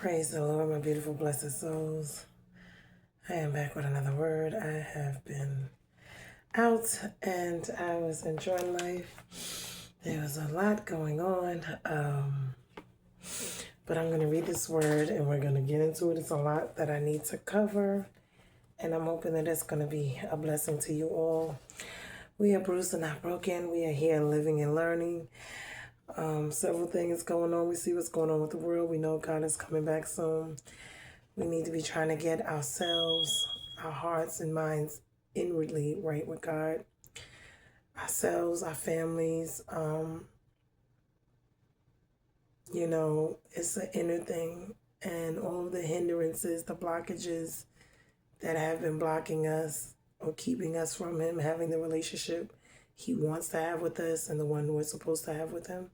Praise the Lord, my beautiful, blessed souls. I am back with another word. I have been out and I was enjoying life. There was a lot going on, but I'm going to read this word and we're going to get into it. It's a lot that I need to cover, and I'm hoping that it's going to be a blessing to you all. We are bruised and not broken. We are here living and learning. Several things going on. We see what's going on with the world. We know God is coming back soon. We need to be trying to get ourselves, our hearts and minds inwardly right with God. Ourselves, our families. It's an inner thing. And all of the hindrances, the blockages that have been blocking us or keeping us from Him having the relationship He wants to have with us and the one we're supposed to have with Him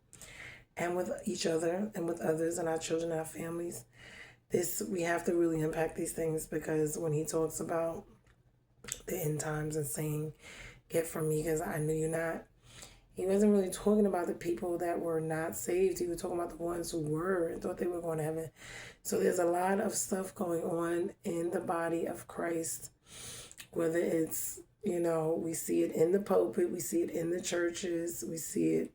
and with each other and with others and our children and our families. We have to really unpack these things, because when He talks about the end times and saying, "Get from me, because I knew you not," He wasn't really talking about the people that were not saved. He was talking about the ones who were and thought they were going to heaven. So there's a lot of stuff going on in the body of Christ, whether it's, we see it in the pulpit, we see it in the churches, we see it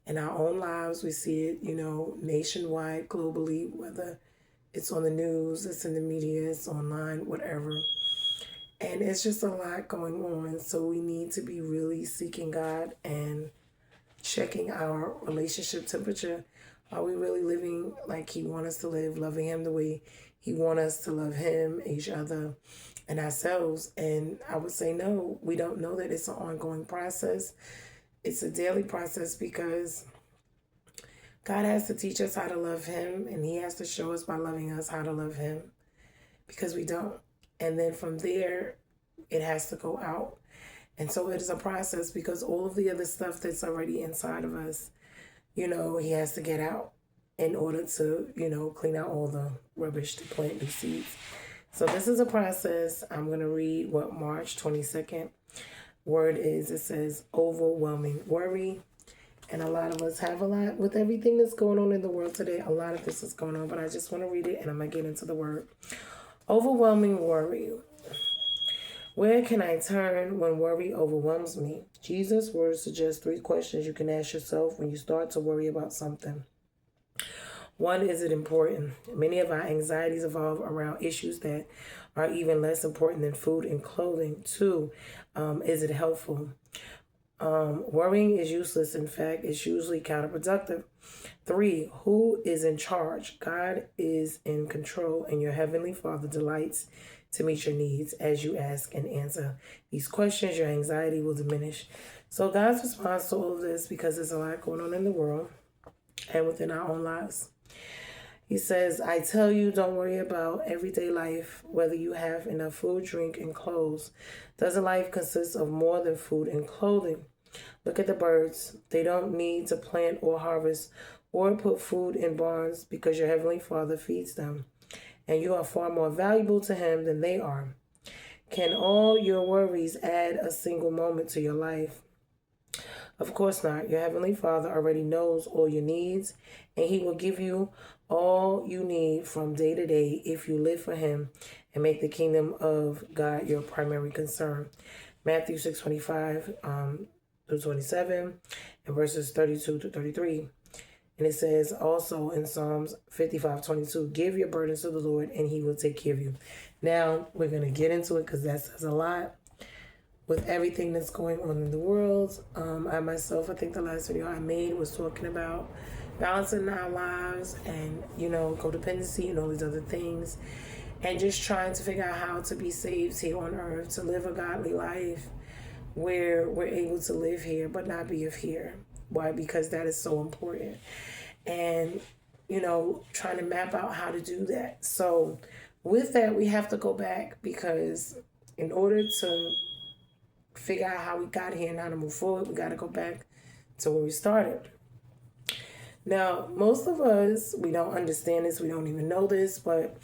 in our own lives, we see it, nationwide, globally, whether it's on the news, it's in the media, it's online, whatever. And it's just a lot going on. So we need to be really seeking God and checking our relationship temperature. Are we really living like He wants us to live, loving Him the way He wants us to love Him, each other, and ourselves? And I would say no, we don't know that. It's an ongoing process. It's a daily process, because God has to teach us how to love Him, and He has to show us by loving us how to love Him, because we don't. And then from there, it has to go out. And so it is a process, because all of the other stuff that's already inside of us, He has to get out in order to, clean out all the rubbish to plant new seeds. So this is a process. I'm going to read what March 22nd word is. It says overwhelming worry. And a lot of us have a lot with everything that's going on in the world today. A lot of this is going on, but I just want to read it and I'm going to get into the word. Overwhelming worry. Where can I turn when worry overwhelms me? Jesus' words suggest 3 questions you can ask yourself when you start to worry about something. 1, is it important? Many of our anxieties evolve around issues that are even less important than food and clothing. 2, is it helpful? Worrying is useless. In fact, it's usually counterproductive. 3, who is in charge? God is in control, and your Heavenly Father delights to meet your needs. As you ask and answer these questions, your anxiety will diminish. So God's response to all of this, because there's a lot going on in the world and within our own lives. He says, I tell you, don't worry about everyday life, whether you have enough food, drink, and clothes. Doesn't life consist of more than food and clothing? Look at the birds. They don't need to plant or harvest or put food in barns, because your Heavenly Father feeds them, and you are far more valuable to Him than they are. Can all your worries add a single moment to your life? Of course not. Your Heavenly Father already knows all your needs, and He will give you all you need from day to day if you live for Him and make the kingdom of God your primary concern. Matthew 6:25 through 27 and verses 32 to 33. And it says also in Psalms 55:22, give your burdens to the Lord and He will take care of you. Now we're going to get into it, because that says a lot with everything that's going on in the world. I think the last video I made was talking about balancing our lives and, codependency and all these other things, and just trying to figure out how to be saved here on earth, to live a godly life where we're able to live here but not be of here. Why? Because that is so important. And, trying to map out how to do that. So with that, we have to go back, because in order to figure out how we got here and how to move forward, we got to go back to where we started. Now, most of us, we don't understand this, we don't even know this, but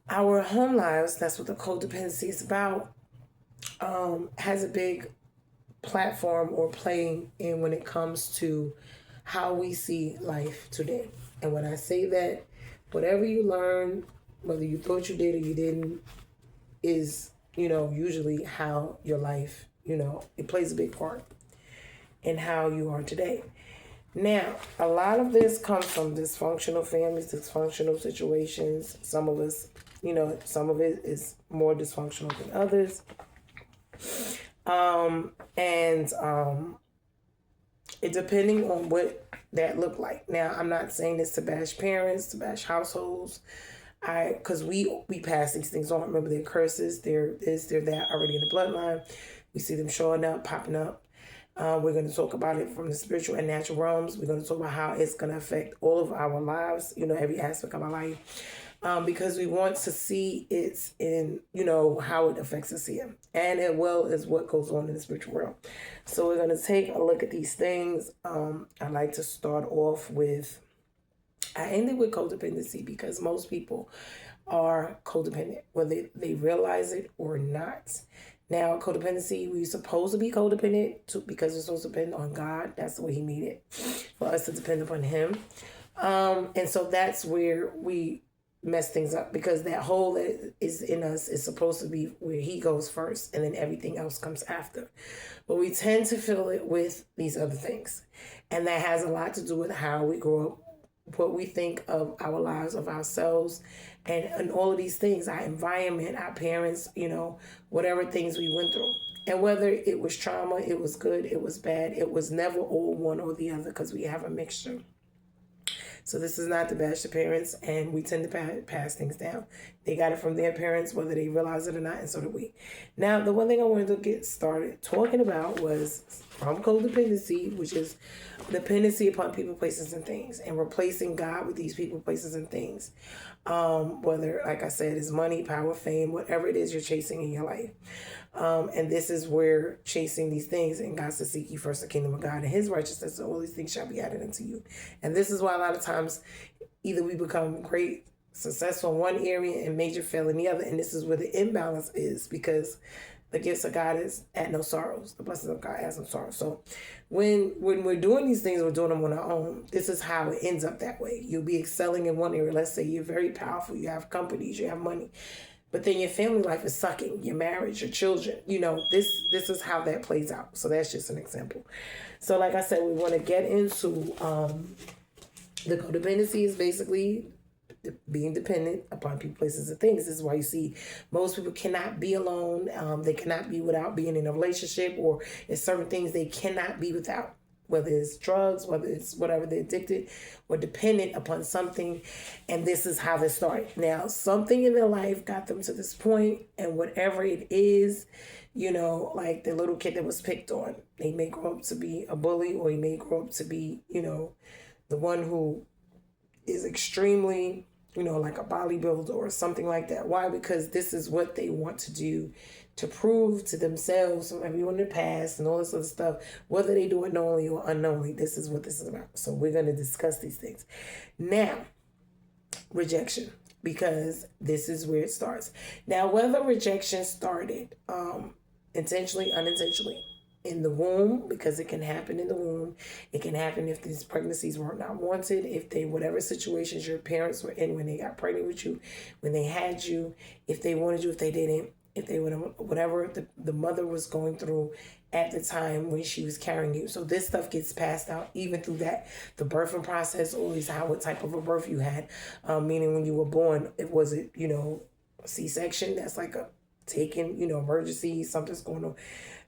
our home lives, that's what the codependency is about, has a big platform or playing in when it comes to how we see life today. And when I say that, Whatever you learn, whether you thought you did or you didn't, is, usually how your life, it plays a big part in how you are today. Now, a lot of this comes from dysfunctional families, dysfunctional situations. Some of us, some of it is more dysfunctional than others. And it depending on what that looked like. Now, I'm not saying this to bash parents, to bash households. Because we pass these things on. Remember, they're curses, they're this, they're that already in the bloodline. We see them showing up, popping up. We're going to talk about it from the spiritual and natural realms. We're going to talk about how it's going to affect all of our lives, every aspect of our life. Because we want to see it in, how it affects us here. And as well as what goes on in the spiritual realm. So we're going to take a look at these things. I'd like to start off with, I ended with codependency because most people are codependent, whether they realize it or not. Now, codependency, we're supposed to be codependent because we're supposed to depend on God. That's the way He made it, for us to depend upon Him. And so that's where we mess things up, because that hole that is in us is supposed to be where He goes first, and then everything else comes after. But we tend to fill it with these other things. And that has a lot to do with how we grow up, what we think of our lives, of ourselves, and all of these things, our environment, our parents, whatever things we went through. And whether it was trauma, it was good, it was bad, it was never all one or the other, because we have a mixture. So this is not to bash the parents, and we tend to pass things down. They got it from their parents, whether they realize it or not, and so do we. Now, the one thing I wanted to get started talking about was from codependency, which is dependency upon people, places, and things, and replacing God with these people, places, and things. Whether, like I said, is money, power, fame, whatever it is you're chasing in your life. And this is where chasing these things, and God says, seek ye first the kingdom of God and His righteousness, and all these things shall be added unto you. And this is why a lot of times either we become great, successful in one area and major fail in the other. And this is where the imbalance is, because the gifts of God is at no sorrows. The blessings of God has no sorrow. So when we're doing these things, we're doing them on our own. This is how it ends up that way. You'll be excelling in one area. Let's say you're very powerful. You have companies, you have money. But then your family life is sucking, your marriage, your children. This is how that plays out. So that's just an example. So like I said, we want to get into the codependency is basically being dependent upon people, places, and things. This is why you see most people cannot be alone. They cannot be without being in a relationship, or there's certain things they cannot be without. Whether it's drugs, whether it's whatever, they're addicted or dependent upon something. And this is how they start. Now, something in their life got them to this point, and whatever it is, like the little kid that was picked on, they may grow up to be a bully, or he may grow up to be, the one who is extremely, like a bodybuilder or something like that. Why? Because this is what they want to do, to prove to themselves from everyone in the past and all this other stuff, whether they do it knowingly or unknowingly. This is what this is about. So we're going to discuss these things. Now, rejection, because this is where it starts. Now, whether rejection started intentionally, unintentionally, in the womb, because it can happen in the womb. It can happen if these pregnancies were not wanted, if they, whatever situations your parents were in when they got pregnant with you, when they had you, if they wanted you, if they didn't, if they would, whatever the mother was going through at the time when she was carrying you. So this stuff gets passed out even through that, the birthing process, always what type of a birth you had, meaning when you were born, was it, C-section, that's like a taken, emergency, something's going on,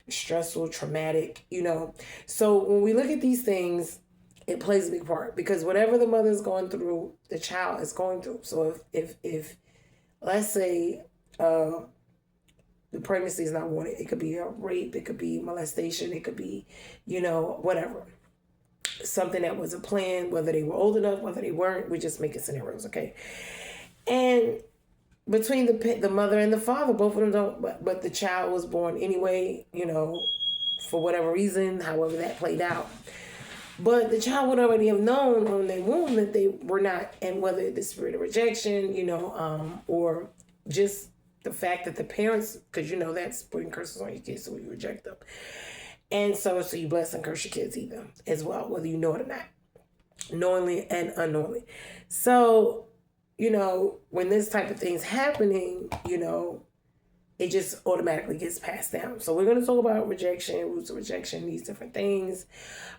stressful, traumatic, So when we look at these things, it plays a big part, because whatever the mother's going through, the child is going through. So if let's say the pregnancy is not wanted, it could be a rape, it could be molestation, it could be, whatever. Something that wasn't planned, whether they were old enough, whether they weren't, we're just making scenarios, okay? And between the mother and the father, both of them don't, but the child was born anyway, for whatever reason, however that played out. But the child would already have known on their womb that they were not, and whether the spirit of rejection, or just the fact that the parents, because that's putting curses on your kids, so you reject them. And so you bless and curse your kids either as well, whether you know it or not, knowingly and unknowingly. So when this type of thing's happening, it just automatically gets passed down. So we're going to talk about rejection, roots of rejection, these different things.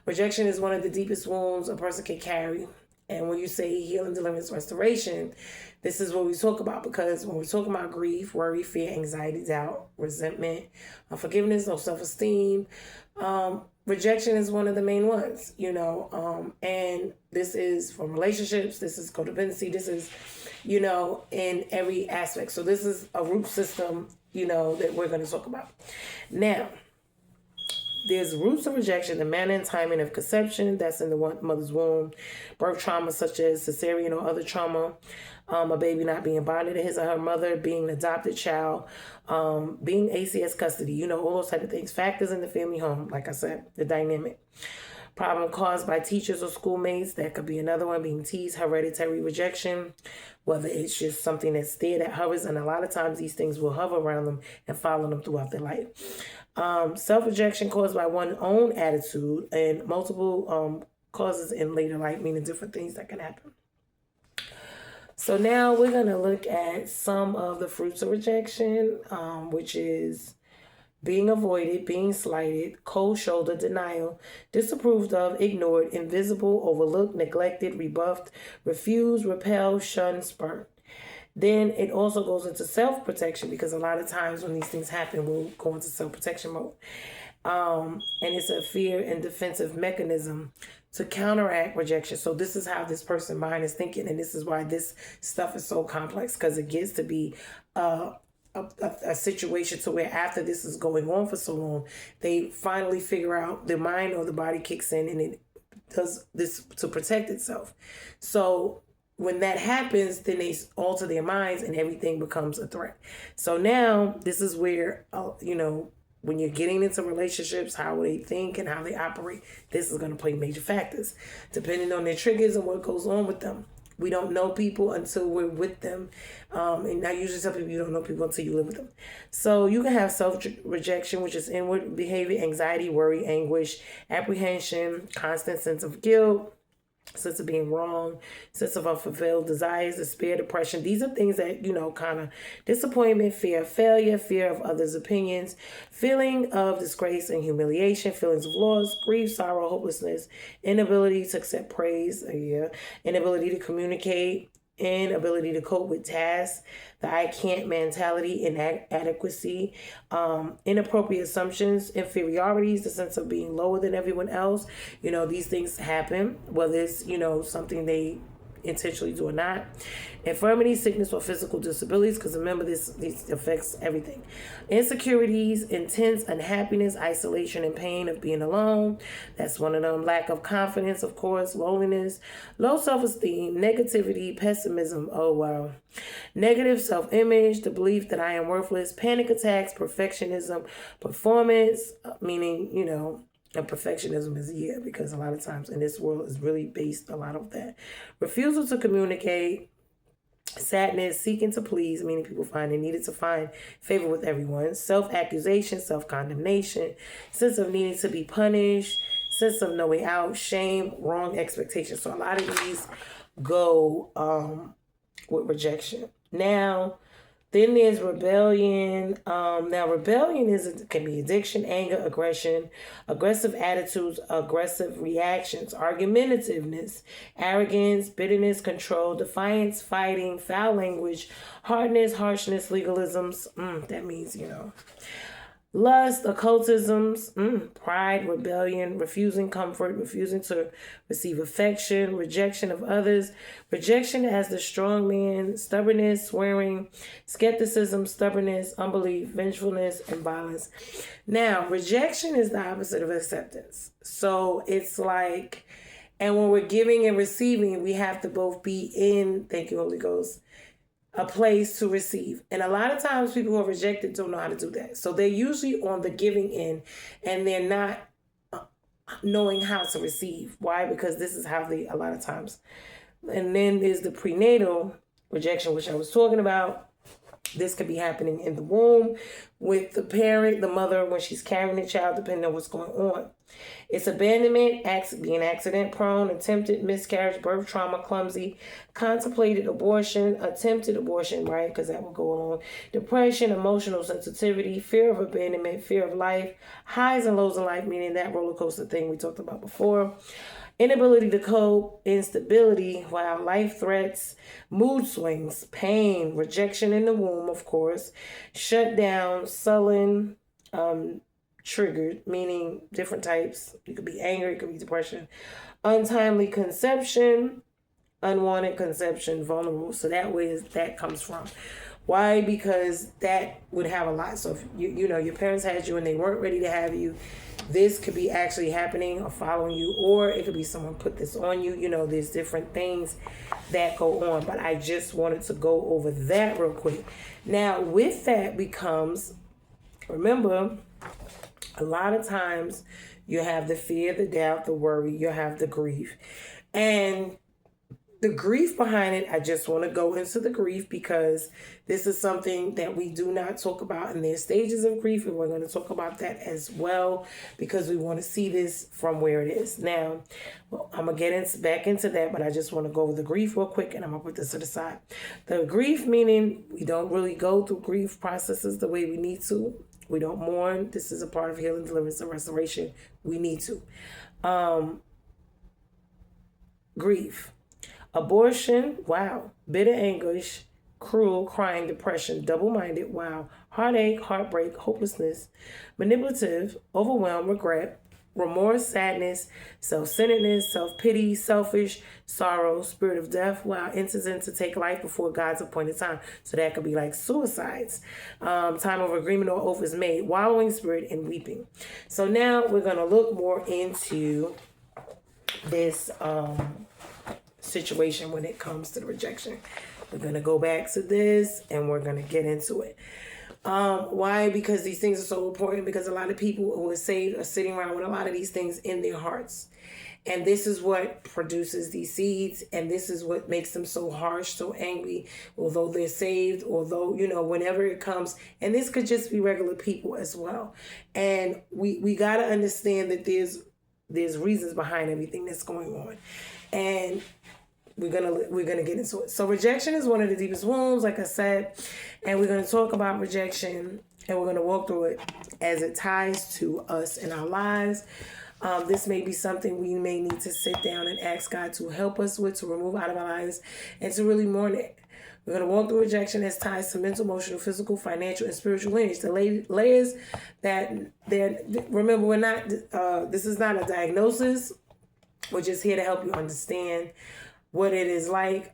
Rejection is one of the deepest wounds a person can carry. And when you say healing, deliverance, restoration, this is what we talk about, because when we're talking about grief, worry, fear, anxiety, doubt, resentment, unforgiveness, low self-esteem, rejection is one of the main ones, and this is from relationships, this is codependency, this is, in every aspect. So this is a root system, that we're going to talk about. Now, there's roots of rejection, the manner and timing of conception, that's in the mother's womb, birth trauma such as cesarean or other trauma, a baby not being bonded to his or her mother, being an adopted child, being ACS custody, all those type of things. Factors in the family home, like I said, the dynamic. Problem caused by teachers or schoolmates, that could be another one, being teased, hereditary rejection, whether it's just something that's there that hovers, and a lot of times these things will hover around them and follow them throughout their life. Self-rejection caused by one's own attitude, and multiple causes in later life, meaning different things that can happen. So now we're going to look at some of the fruits of rejection, which is being avoided, being slighted, cold shoulder, denial, disapproved of, ignored, invisible, overlooked, neglected, rebuffed, refused, repelled, shunned, spurned. Then it also goes into self-protection, because a lot of times when these things happen, we'll go into self-protection mode. And it's a fear and defensive mechanism to counteract rejection. So this is how this person's mind is thinking, and this is why this stuff is so complex, because it gets to be a situation to where after this is going on for so long, they finally figure out, the mind or the body kicks in and it does this to protect itself. So when that happens, then they alter their minds and everything becomes a threat. So now this is where, when you're getting into relationships, how they think and how they operate, this is going to play major factors, depending on their triggers and what goes on with them. We don't know people until we're with them. And I usually tell people you don't know people until you live with them. So you can have self-rejection, which is inward behavior, anxiety, worry, anguish, apprehension, constant sense of guilt, sense of being wrong, sense of unfulfilled desires, despair, depression. These are things that, kind of disappointment, fear of failure, fear of others' opinions, feeling of disgrace and humiliation, feelings of loss, grief, sorrow, hopelessness, inability to accept praise, inability to communicate, inability to cope with tasks, the I can't mentality, inadequacy, inappropriate assumptions, inferiorities, the sense of being lower than everyone else. These things happen, whether it's, something they intentionally do or not. Infirmity, sickness, or physical disabilities, because remember, this affects everything. Insecurities, intense unhappiness, isolation and pain of being alone. That's one of them. Lack of confidence, of course, loneliness, low self-esteem, negativity, pessimism. Oh, wow. Negative self-image, the belief that I am worthless, panic attacks, perfectionism, performance, meaning, and perfectionism is because a lot of times in this world is really based a lot of that. Refusal to communicate, sadness, seeking to please, meaning people find they needed to find favor with everyone, self-accusation, self-condemnation, sense of needing to be punished, sense of no way out, shame, wrong expectations. So a lot of these go with rejection. Now, then there's rebellion. Now, rebellion can be addiction, anger, aggression, aggressive attitudes, aggressive reactions, argumentativeness, arrogance, bitterness, control, defiance, fighting, foul language, hardness, harshness, legalisms. That means, lust, occultisms, pride, rebellion, refusing comfort, refusing to receive affection, rejection of others, rejection as the strong man, stubbornness, swearing, skepticism, stubbornness, unbelief, vengefulness, and violence. Now, rejection is the opposite of acceptance. So it's like, and when we're giving and receiving, we have to both be in, thank you, Holy Ghost, a place to receive. And a lot of times people who are rejected don't know how to do that. So they're usually on the giving end and they're not knowing how to receive. Why? Because this is how they, a lot of times. And then there's the prenatal rejection, which I was talking about. This could be happening in the womb with the parent, the mother, when she's carrying the child, depending on what's going on. It's abandonment, being accident prone, attempted miscarriage, birth trauma, clumsy, contemplated abortion, attempted abortion, right? Because that will go along. Depression, emotional sensitivity, fear of abandonment, fear of life, highs and lows in life, meaning that roller coaster thing we talked about before. Inability to cope, instability, life threats, mood swings, pain, rejection in the womb, of course, shutdown, sullen, triggered, meaning different types. You could be angry, it could be depression, untimely conception, unwanted conception, vulnerable. So that way that comes from. Why? Because that would have a lot. So if your parents had you and they weren't ready to have you, this could be actually happening or following you, or it could be someone put this on you. There's different things that go on, but I just wanted to go over that real quick. Now, with that becomes, remember, a lot of times you have the fear, the doubt, the worry, you have the grief. And the grief behind it, I just want to go into the grief because this is something that we do not talk about, and there's stages of grief, and we're going to talk about that as well because we want to see this from where it is. Now, I'm going to get back into that, but I just want to go over the grief real quick, and I'm going to put this to the side. The grief, meaning we don't really go through grief processes the way we need to. We don't mourn. This is a part of healing, deliverance, and restoration. We need to. Grief. Abortion, bitter anguish, cruel, crying, depression, double-minded, heartache, heartbreak, hopelessness, manipulative, overwhelmed, regret, remorse, sadness, self-centeredness, self-pity, selfish, sorrow, spirit of death, intent to take life before God's appointed time. So that could be like suicides. Time of agreement or oath is made, wallowing spirit, and weeping. So now we're going to look more into this situation when it comes to the rejection. We're going to go back to this and we're going to get into it. Why? Because these things are so important, because a lot of people who are saved are sitting around with a lot of these things in their hearts. And this is what produces these seeds, and this is what makes them so harsh, so angry, although they're saved, although, whenever it comes. And this could just be regular people as well. And we got to understand that there's reasons behind everything that's going on. And we're gonna get into it. So rejection is one of the deepest wounds, like I said, and we're gonna talk about rejection, and we're gonna walk through it as it ties to us in our lives. This may be something we may need to sit down and ask God to help us with, to remove out of our lives, and to really mourn it. We're going to walk through rejection as ties to mental, emotional, physical, financial, and spiritual lineage. The layers that remember, we're not. This is not a diagnosis. We're just here to help you understand what it is like.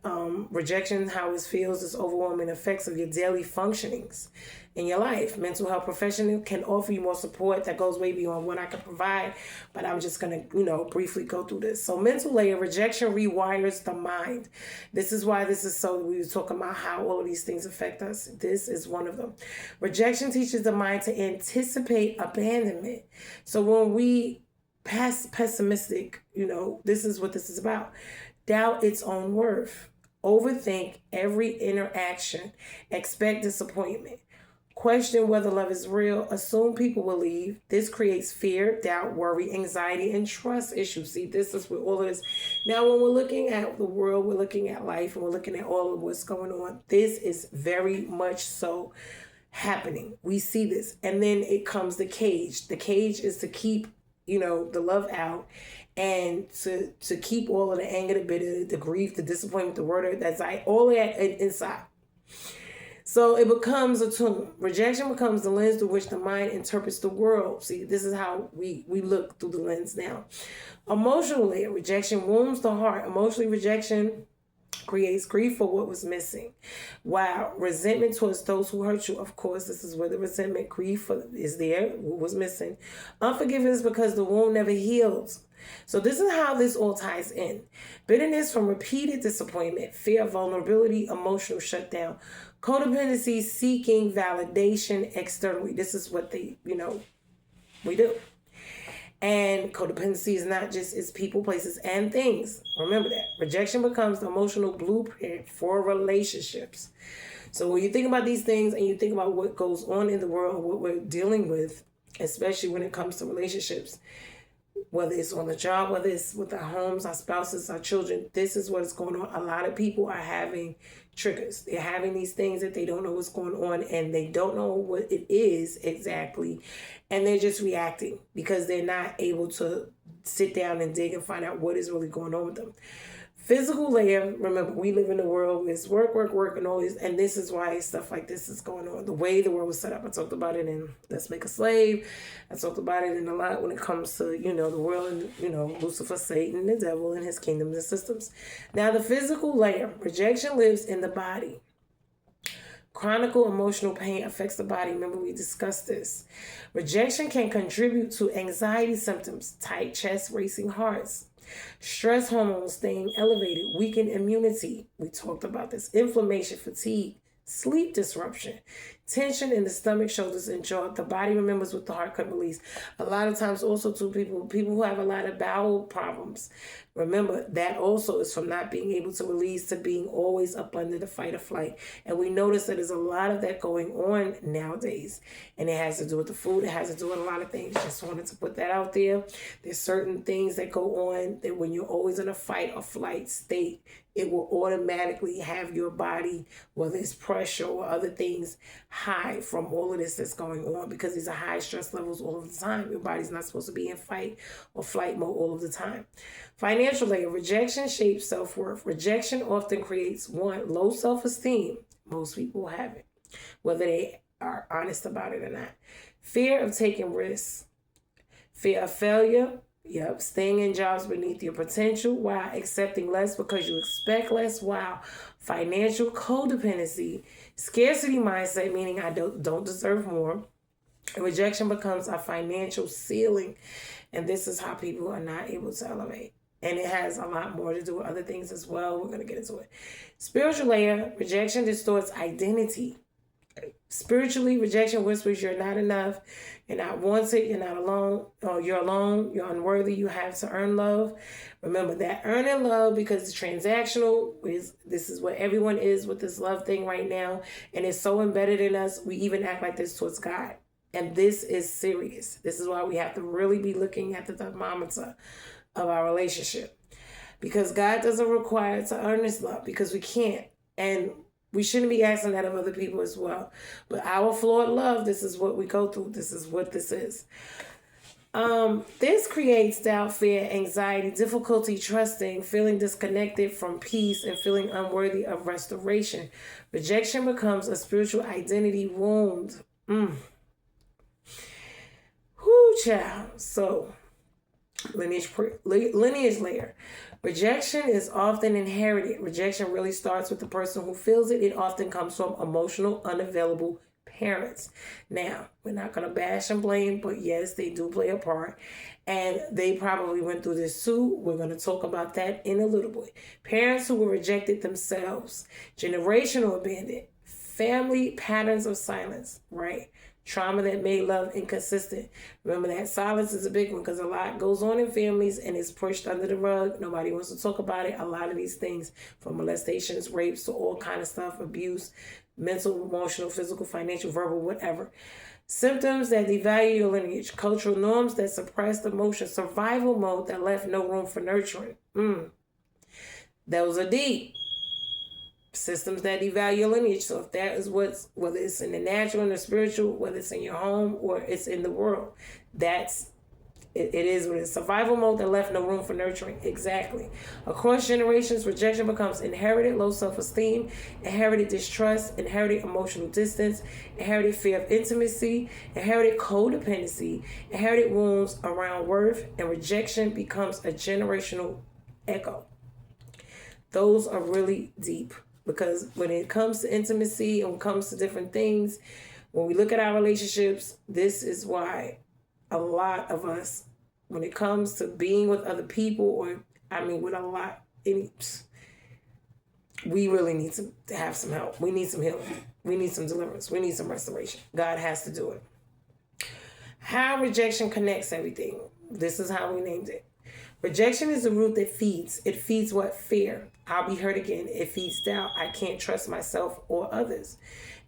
Rejection, how it feels, is overwhelming effects of your daily functionings in your life. Mental health professional can offer you more support that goes way beyond what I can provide, but I'm just going to, briefly go through this. So mental layer, rejection rewires the mind. This is why this is so, we were talking about how all of these things affect us. This is one of them. Rejection teaches the mind to anticipate abandonment. So when we pessimistic, this is what this is about. Doubt its own worth. Overthink every interaction. Expect disappointment. Question whether love is real. Assume people will leave. This creates fear, doubt, worry, anxiety, and trust issues. See, this is what all of this. Now, when we're looking at the world, we're looking at life, and we're looking at all of what's going on, this is very much so happening. We see this. And then it comes the cage. The cage is to keep, the love out, and to keep all of the anger, the bitter, the grief, the disappointment, the word, that's like all that inside. So it becomes a tomb. Rejection becomes the lens through which the mind interprets the world. See, this is how we look through the lens now. Emotionally, rejection wounds the heart. Emotionally, rejection creates grief for what was missing. While resentment towards those who hurt you, of course, this is where the resentment, grief is there, what was missing. Unforgiveness because the wound never healed. So this is how this all ties in. Bitterness from repeated disappointment, fear of vulnerability, emotional shutdown. Codependency, seeking validation externally. This is what we do. And codependency is not just it's people, places, and things. Remember that. Rejection becomes the emotional blueprint for relationships. So when you think about these things and you think about what goes on in the world and what we're dealing with, especially when it comes to relationships, whether it's on the job, whether it's with our homes, our spouses, our children, this is what is going on. A lot of people are having triggers. They're having these things that they don't know what's going on and they don't know what it is exactly. And they're just reacting because they're not able to sit down and dig and find out what is really going on with them. Physical layer, remember, we live in a world where it's work, work, work, and all this, and this is why stuff like this is going on. The way the world was set up, I talked about it in Let's Make a Slave. I talked about it in a lot when it comes to, the world and, Lucifer, Satan, the devil, and his kingdoms and systems. Now, the physical layer, rejection lives in the body. Chronic emotional pain affects the body. Remember, we discussed this. Rejection can contribute to anxiety symptoms, tight chest, racing hearts. Stress hormones staying elevated, weakened immunity. We talked about this. Inflammation, fatigue, sleep disruption, tension in the stomach, shoulders, and jaw. The body remembers what the heart couldn't release. A lot of times also to people who have a lot of bowel problems, remember that also is from not being able to release to being always up under the fight or flight. And we notice that there's a lot of that going on nowadays. And it has to do with the food. It has to do with a lot of things. Just wanted to put that out there. There's certain things that go on that when you're always in a fight or flight state, it will automatically have your body, whether it's pressure or other things, high from all of this that's going on because these are high stress levels all of the time. Your body's not supposed to be in fight or flight mode all of the time. Financial layer, rejection shapes self-worth. Rejection often creates low self-esteem. Most people have it, whether they are honest about it or not. Fear of taking risks. Fear of failure. Yep, staying in jobs beneath your potential while accepting less because you expect less. Wow. Financial codependency. Scarcity mindset, meaning I don't deserve more. And rejection becomes a financial ceiling. And this is how people are not able to elevate. And it has a lot more to do with other things as well. We're going to get into it. Spiritual layer, rejection distorts identity. Spiritually, rejection whispers you're not enough, you're not wanted, you're not alone, or you're alone, you're unworthy, you have to earn love. Remember that earning love, because it's transactional, this is what everyone is with this love thing right now, and it's so embedded in us, we even act like this towards God. And this is serious. This is why we have to really be looking at the thermometer of our relationship. Because God doesn't require to earn this love, because we can't. And we shouldn't be asking that of other people as well. But our flawed love, this is what we go through. This is what this is. This creates doubt, fear, anxiety, difficulty trusting, feeling disconnected from peace, and feeling unworthy of restoration. Rejection becomes a spiritual identity wound. Whoo, child. So, lineage layer. Rejection is often inherited. Rejection really starts with the person who feels it. It often comes from emotional, unavailable parents. Now, we're not going to bash and blame, but yes, they do play a part. And they probably went through this too. We're going to talk about that in a little bit. Parents who were rejected themselves. Generational abandonment. Family patterns of silence, right? Trauma that made love inconsistent. Remember that silence is a big one because a lot goes on in families and it's pushed under the rug. Nobody wants to talk about it. A lot of these things, from molestations, rapes, to all kind of stuff, abuse, mental, emotional, physical, financial, verbal, whatever. Symptoms that devalue your lineage. Cultural norms that suppressed emotion. Survival mode that left no room for nurturing. Those are deep. Systems that devalue your lineage. So if that is what's, whether it's in the natural and the spiritual, whether it's in your home or it's in the world, that's it is what it is. Survival mode that left no room for nurturing. Exactly. Across generations, rejection becomes inherited low self-esteem, inherited distrust, inherited emotional distance, inherited fear of intimacy, inherited codependency, inherited wounds around worth, and rejection becomes a generational echo. Those are really deep. Because when it comes to intimacy and when it comes to different things, when we look at our relationships, this is why a lot of us, when it comes to being with other people, with a lot, we really need to have some help. We need some healing. We need some deliverance. We need some restoration. God has to do it. How rejection connects everything. This is how we named it. Rejection is the root that feeds. It feeds what? Fear. I'll be hurt again. It feeds doubt. I can't trust myself or others.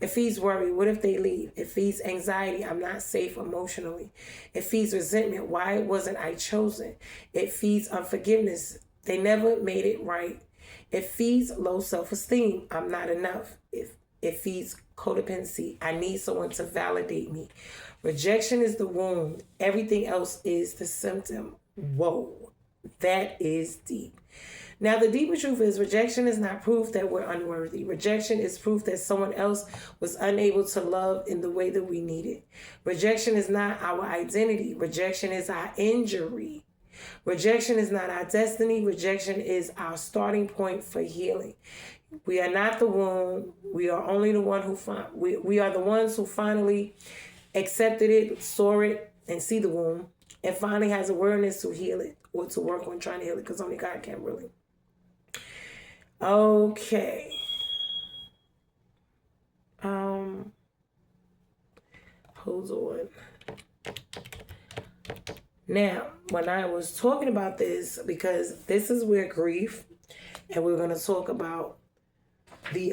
It feeds worry. What if they leave? It feeds anxiety. I'm not safe emotionally. It feeds resentment. Why wasn't I chosen? It feeds unforgiveness. They never made it right. It feeds low self-esteem. I'm not enough. It feeds codependency. I need someone to validate me. Rejection is the wound. Everything else is the symptom. Whoa, that is deep. Now, the deeper truth is rejection is not proof that we're unworthy. Rejection is proof that someone else was unable to love in the way that we needed. Rejection is not our identity. Rejection is our injury. Rejection is not our destiny. Rejection is our starting point for healing. We are not the wound. We are only the one who we are the ones who finally accepted it, saw it, and see the wound, and finally has awareness to heal it or to work on trying to heal it, because only God can really. Okay. Hold on. Now, when I was talking about this, because this is where grief, and we're going to talk about the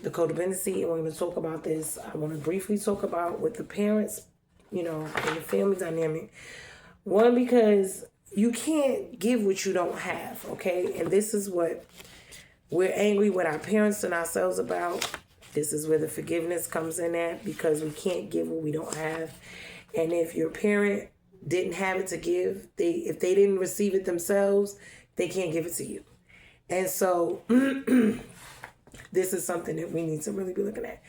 codependency, and we're going to talk about this. I want to briefly talk about with the parents, and the family dynamic. One, because you can't give what you don't have, okay? And this is what we're angry with our parents and ourselves about. This is where the forgiveness comes in at, because we can't give what we don't have. And if your parent didn't have it to give, if they didn't receive it themselves, they can't give it to you. And so this is something that we need to really be looking at.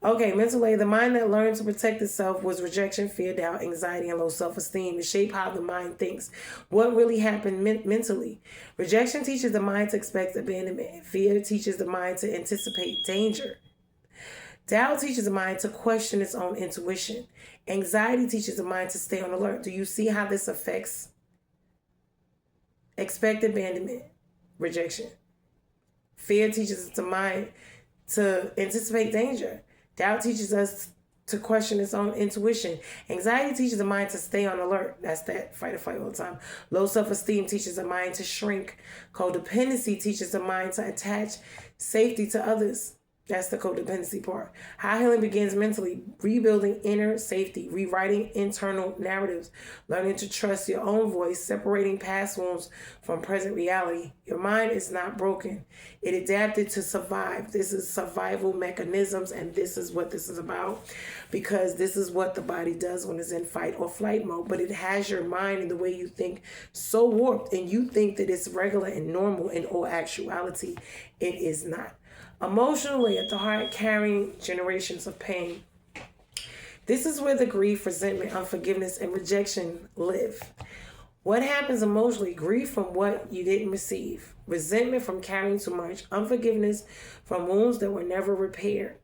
Okay, mentally, the mind that learned to protect itself was rejection, fear, doubt, anxiety, and low self-esteem. It shaped how the mind thinks. What really happened mentally? Rejection teaches the mind to expect abandonment. Fear teaches the mind to anticipate danger. Doubt teaches the mind to question its own intuition. Anxiety teaches the mind to stay on alert. Do you see how this affects? Expect abandonment, rejection. Fear teaches the mind to anticipate danger. Doubt teaches us to question its own intuition. Anxiety teaches the mind to stay on alert. That's that fight or flight all the time. Low self-esteem teaches the mind to shrink. Codependency teaches the mind to attach safety to others. That's the codependency part. How healing begins mentally. Rebuilding inner safety. Rewriting internal narratives. Learning to trust your own voice. Separating past wounds from present reality. Your mind is not broken. It adapted to survive. This is survival mechanisms, and this is what this is about, because this is what the body does when it's in fight or flight mode. But it has your mind and the way you think so warped, and you think that it's regular and normal. In all actuality, it is not. Emotionally, at the heart, carrying generations of pain. This is where the grief, resentment, unforgiveness, and rejection live. What happens emotionally? Grief from what you didn't receive. Resentment from carrying too much. Unforgiveness from wounds that were never repaired.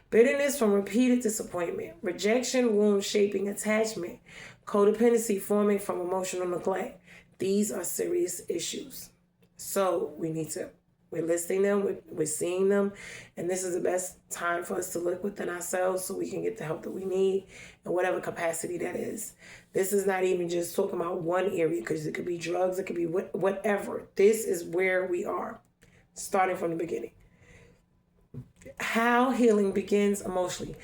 Bitterness from repeated disappointment. Rejection, wound shaping attachment. Codependency forming from emotional neglect. These are serious issues. So we're listing them, we're seeing them, and this is the best time for us to look within ourselves so we can get the help that we need in whatever capacity that is. This is not even just talking about one area, because it could be drugs, it could be whatever. This is where we are, starting from the beginning. How healing begins emotionally.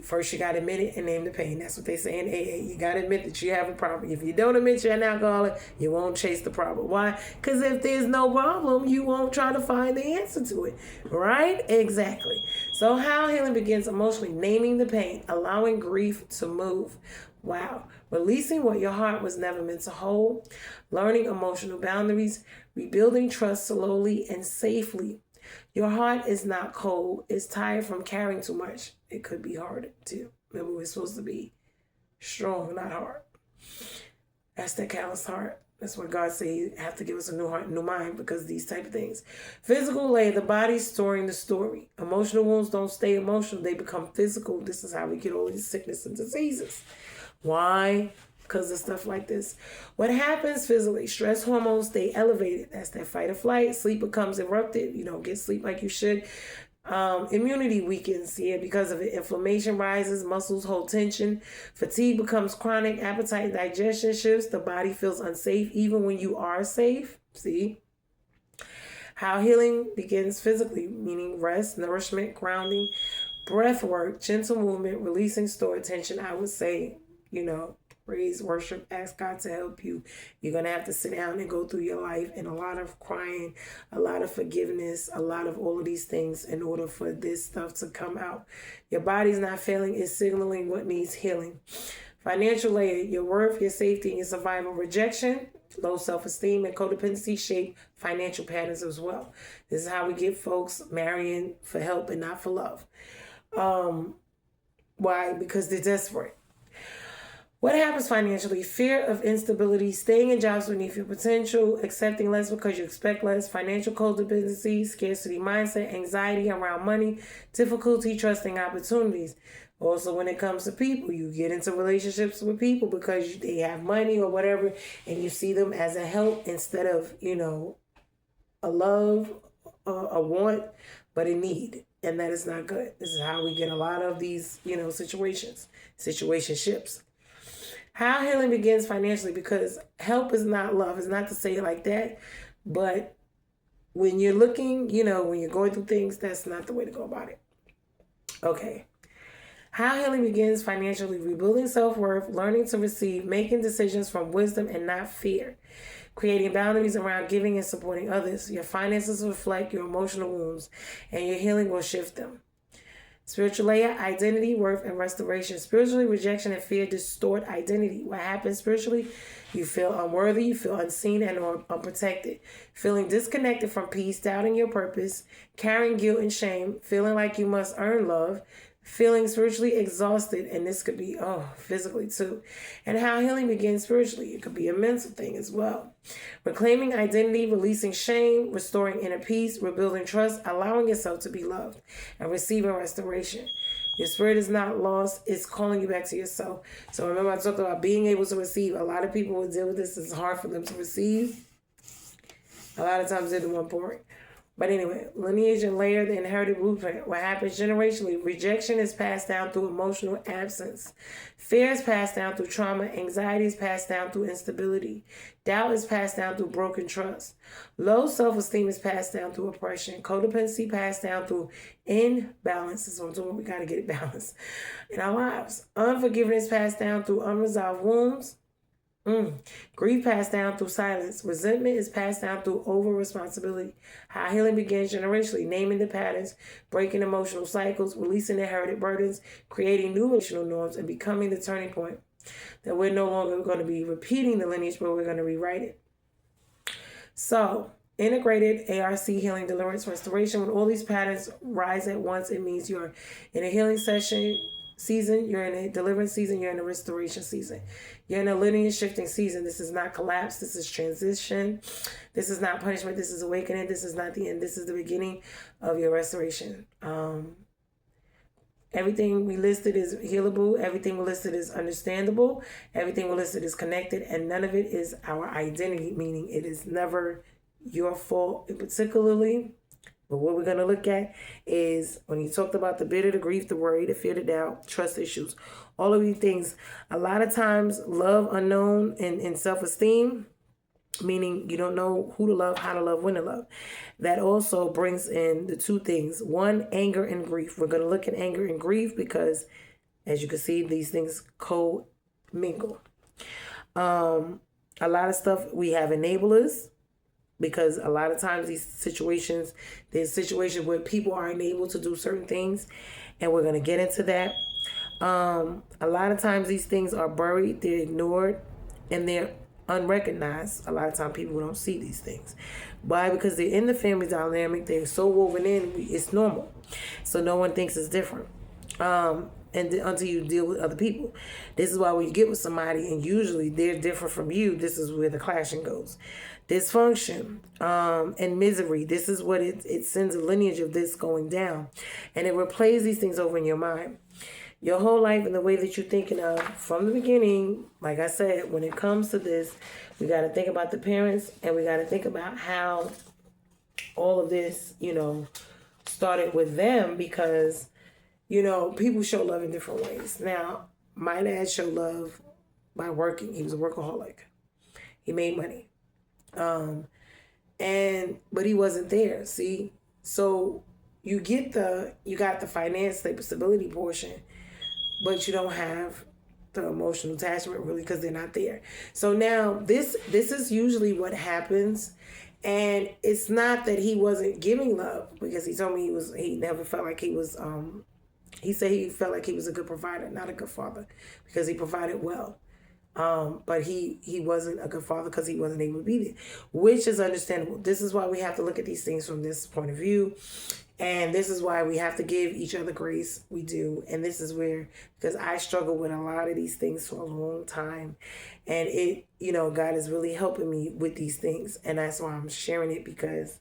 First, you got to admit it and name the pain. That's what they say in AA. You got to admit that you have a problem. If you don't admit you're an alcoholic, you won't chase the problem. Why? Because if there's no problem, you won't try to find the answer to it. Right? Exactly. So how healing begins emotionally. Naming the pain. Allowing grief to move. Wow. Releasing what your heart was never meant to hold. Learning emotional boundaries. Rebuilding trust slowly and safely. Your heart is not cold. It's tired from carrying too much. It could be hard too. Remember, we're supposed to be strong, not hard. That's that callous heart. That's what God said. You have to give us a new heart, new mind, because these type of things. Physical layer, the body storing the story. Emotional wounds don't stay emotional. They become physical. This is how we get all these sickness and diseases. Why? Because of stuff like this. What happens physically? Stress hormones stay elevated. That's that fight or flight. Sleep becomes interrupted. You don't get sleep like you should. Immunity weakens, because of it. Inflammation rises, muscles hold tension, fatigue becomes chronic, appetite and digestion shifts, the body feels unsafe even when you are safe. See? How healing begins physically, meaning rest, nourishment, grounding, breath work, gentle movement, releasing stored tension. I would say, praise, worship, ask God to help you. You're going to have to sit down and go through your life, and a lot of crying, a lot of forgiveness, a lot of all of these things in order for this stuff to come out. Your body's not failing, it's signaling what needs healing. Financial layer, your worth, your safety, and your survival. Rejection, low self-esteem, and codependency shape financial patterns as well. This is how we get folks marrying for help and not for love. Why? Because they're desperate. What happens financially? Fear of instability, staying in jobs beneath your potential, accepting less because you expect less, financial codependency, scarcity mindset, anxiety around money, difficulty trusting opportunities. Also, when it comes to people, you get into relationships with people because they have money or whatever, and you see them as a help instead of, a love, a want, but a need. And that is not good. This is how we get a lot of these, situationships. How healing begins financially, because help is not love. It's not to say it like that, but when you're looking, when you're going through things, that's not the way to go about it. Okay. How healing begins financially: rebuilding self-worth, learning to receive, making decisions from wisdom and not fear, creating boundaries around giving and supporting others. Your finances reflect your emotional wounds, and your healing will shift them. Spiritual layer, identity, worth, and restoration. Spiritually, rejection and fear distort identity. What happens spiritually? You feel unworthy, you feel unseen and unprotected, feeling disconnected from peace, doubting your purpose, carrying guilt and shame, feeling like you must earn love, feeling spiritually exhausted, and this could be physically too. And how healing begins spiritually, it could be a mental thing as well. Reclaiming identity, releasing shame, restoring inner peace, rebuilding trust, allowing yourself to be loved, and receiving restoration. Your spirit is not lost, it's calling you back to yourself. So remember, I talked about being able to receive. A lot of people will deal with this. It's hard for them to receive. A lot of times they're the one pouring. But anyway, lineage and layer, the inherited blueprint. What happens generationally? Rejection is passed down through emotional absence. Fear is passed down through trauma. Anxiety is passed down through instability. Doubt is passed down through broken trust. Low self-esteem is passed down through oppression. Codependency passed down through imbalance. That's what I'm doing. We got to get it balanced in our lives. Unforgiveness passed down through unresolved wounds. Grief passed down through silence. Resentment is passed down through over-responsibility. How healing begins generationally: naming the patterns, breaking emotional cycles, releasing inherited burdens, creating new relational norms, and becoming the turning point. That we're no longer going to be repeating the lineage, but we're going to rewrite it. So, integrated ARC, healing, deliverance, restoration. When all these patterns rise at once, it means you're in a healing season, you're in a deliverance season, you're in a restoration season. You're in a lineage shifting season. This is not collapse. This is transition. This is not punishment. This is awakening. This is not the end. This is the beginning of your restoration. Everything we listed is healable. Everything we listed is understandable. Everything we listed is connected. And none of it is our identity, meaning it is never your fault particularly. But what we're going to look at is when you talked about the bitter, the grief, the worry, the fear, the doubt, trust issues, all of these things. A lot of times, love unknown and self-esteem, meaning you don't know who to love, how to love, when to love. That also brings in the two things. One, anger and grief. We're going to look at anger and grief because, as you can see, these things co-mingle. A lot of stuff, we have enablers. Because a lot of times there's situations where people are unable to do certain things, and we're going to get into that. A lot of times these things are buried, they're ignored, and they're unrecognized. A lot of times people don't see these things. Why? Because they're in the family dynamic, they're so woven in, it's normal. So no one thinks it's different. Until you deal with other people. This is why when you get with somebody and usually they're different from you, this is where the clashing goes. Dysfunction and misery. This is what it sends a lineage of this going down. And it replays these things over in your mind. Your whole life and the way that you're thinking of from the beginning, like I said, when it comes to this, we got to think about the parents and we got to think about how all of this, started with them because, people show love in different ways. Now, my dad showed love by working. He was a workaholic. He made money. But he wasn't there. See? So you got the finance stability portion, but you don't have the emotional attachment really because they're not there. So now this is usually what happens. And it's not that he wasn't giving love, because he told me he never felt like he was he said he felt like he was a good provider, not a good father, because he provided well. But he wasn't a good father because he wasn't able to be there, which is understandable. This is why we have to look at these things from this point of view. And this is why we have to give each other grace. We do. And this is where, because I struggle with a lot of these things for a long time. And God is really helping me with these things. And that's why I'm sharing it, because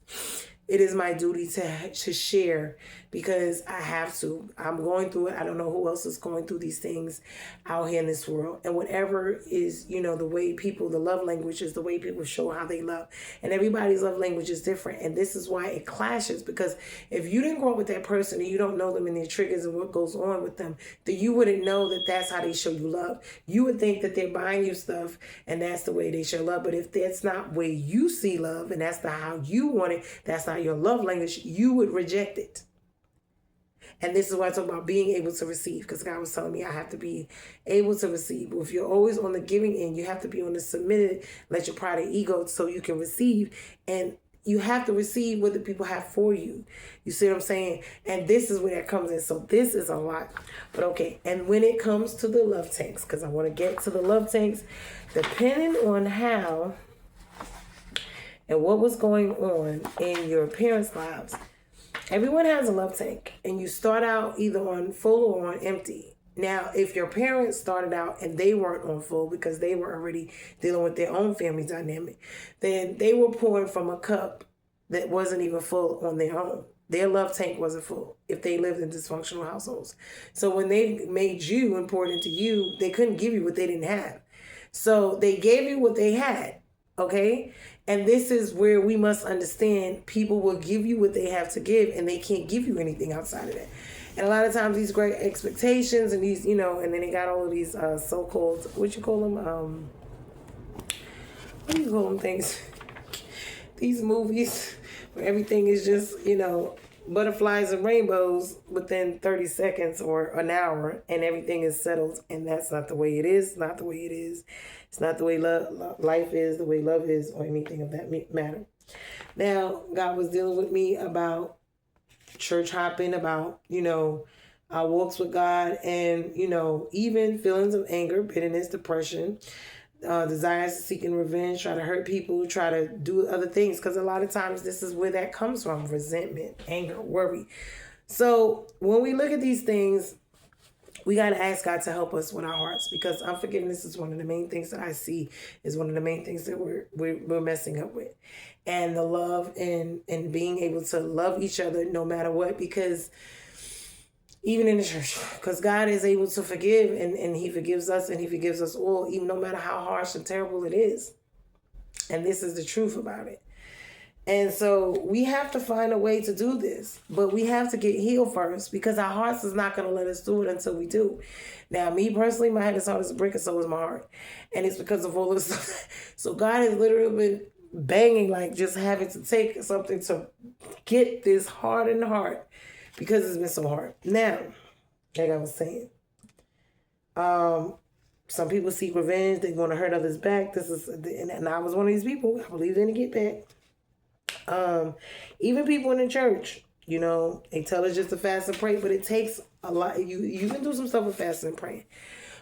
it is my duty to share, because I have to. I'm going through it. I don't know who else is going through these things out here in this world. And whatever is, the way the love language is the way people show how they love. And everybody's love language is different. And this is why it clashes, because if you didn't grow up with that person and you don't know them and their triggers and what goes on with them, then you wouldn't know that that's how they show you love. You would think that they're buying you stuff and that's the way they show love. But if that's not where you see love and that's not how you want it, that's not your love language, you would reject it. And this is why I talk about being able to receive, because God was telling me I have to be able to receive. If you're always on the giving end, you have to be on the submitted, let your pride and ego, so you can receive. And you have to receive what the people have for you. You see what I'm saying? And this is where that comes in. So this is a lot. But okay. And when it comes to the love tanks, because I want to get to the love tanks, depending on how and what was going on in your parents' lives, everyone has a love tank, and you start out either on full or on empty. Now, if your parents started out and they weren't on full because they were already dealing with their own family dynamic, then they were pouring from a cup that wasn't even full on their own. Their love tank wasn't full if they lived in dysfunctional households. So when they made you and poured into you, they couldn't give you what they didn't have. So they gave you what they had, okay? And this is where we must understand people will give you what they have to give, and they can't give you anything outside of that. And a lot of times these great expectations and these, and then they got all of these so-called, what you call them? What do you call them things? These movies where everything is just, butterflies and rainbows within 30 seconds or an hour, and everything is settled. And that's not the way it is. Not the way it is. It's not the way life is, the way love is, or anything of that matter. Now, God was dealing with me about church hopping, about, our walks with God, and, even feelings of anger, bitterness, depression, desires to seeking revenge, try to hurt people, try to do other things. Because a lot of times this is where that comes from: resentment, anger, worry. So when we look at these things, we got to ask God to help us with our hearts, because unforgiveness is one of the main things that I see is one of the main things that we're messing up with. And the love and being able to love each other no matter what, because even in the church, because God is able to forgive, and he forgives us, and he forgives us all, even no matter how harsh and terrible it is. And this is the truth about it. And so we have to find a way to do this, but we have to get healed first, because our hearts is not going to let us do it until we do. Now, me personally, my head is hard as a brick, and so is my heart. And it's because of all this stuff. So God has literally been banging, like just having to take something to get this hardened heart, because it's been so hard. Now, like I was saying, some people seek revenge. They want to hurt others back. And I was one of these people. I believed in to get back. Even people in the church, they tell us just to fast and pray, but it takes a lot. You can do some stuff with fasting and praying,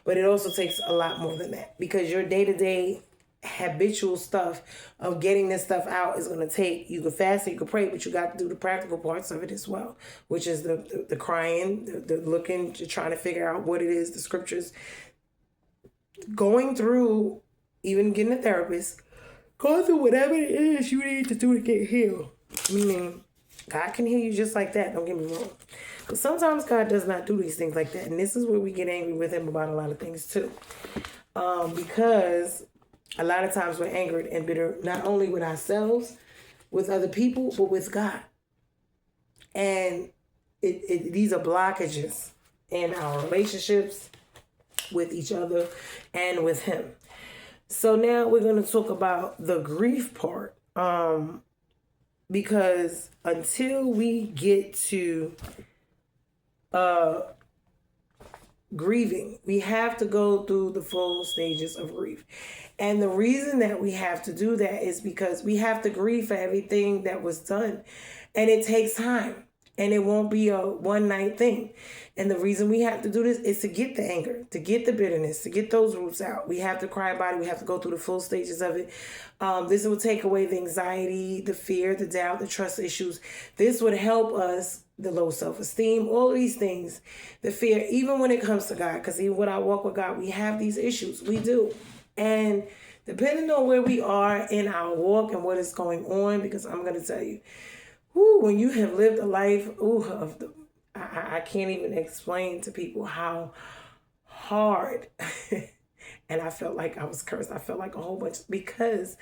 but it also takes a lot more than that, because your day-to-day habitual stuff of getting this stuff out is going to take, you can fast and you can pray, but you got to do the practical parts of it as well, which is the crying, the looking, trying to figure out what it is, the scriptures, going through, even getting a therapist, going through whatever it is you need to do to get healed. Meaning, God can heal you just like that, don't get me wrong. But sometimes God does not do these things like that. And this is where we get angry with him about a lot of things too. Because a lot of times we're angered and bitter, not only with ourselves, with other people, but with God. And these are blockages in our relationships with each other and with him. So now we're going to talk about the grief part. Because until we get to grieving, we have to go through the full stages of grief. And the reason that we have to do that is because we have to grieve for everything that was done. And it takes time. And it won't be a one-night thing. And the reason we have to do this is to get the anger, to get the bitterness, to get those roots out. We have to cry about it. We have to go through the full stages of it. This will take away the anxiety, the fear, the doubt, the trust issues. This would help us, the low self-esteem, all of these things, the fear, even when it comes to God. Because even when I walk with God, we have these issues. We do. And depending on where we are in our walk and what is going on, because I'm going to tell you, when you have lived a life, I can't even explain to people how hard. And I felt like I was cursed. I felt like a whole bunch because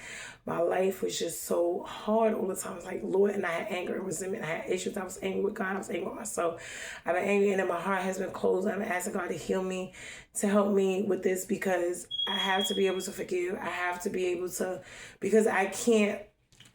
my life was just so hard all the time. I was like, Lord, and I had anger and resentment. I had issues. I was angry with God. I was angry with myself. I've been angry, and then my heart has been closed. I've been asking God to heal me, to help me with this, because I have to be able to forgive. I have to be able to, because I can't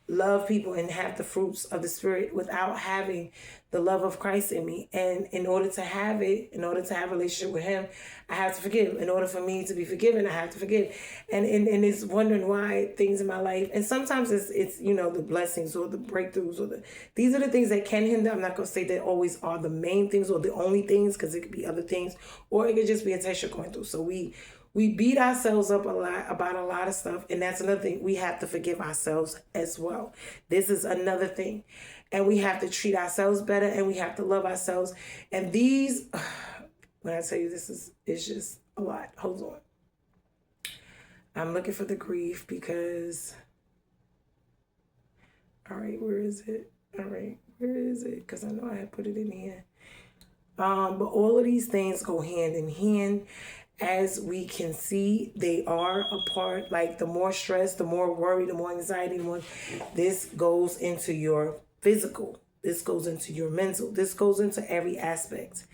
love people and have the fruits of the Spirit without having the love of Christ in me. And in order to have it, in order to have a relationship with him, I have to forgive. In order for me to be forgiven, I have to forgive. And it's wondering why things in my life, and sometimes it's the blessings or the breakthroughs or these are the things that can hinder. I'm not going to say that always are the main things or the only things, because it could be other things, or it could just be a test you're going through. So we beat ourselves up a lot about a lot of stuff. And that's another thing. We have to forgive ourselves as well. This is another thing. And we have to treat ourselves better, and we have to love ourselves. And these, when I tell you it's just a lot. Hold on. I'm looking for the grief because, all right, where is it? All right, where is it? Because I know I had put it in here. But all of these things go hand in hand. As we can see, they are a part. Like the more stress, the more worry, the more anxiety, the more this goes into your physical. This goes into your mental. This goes into every aspect.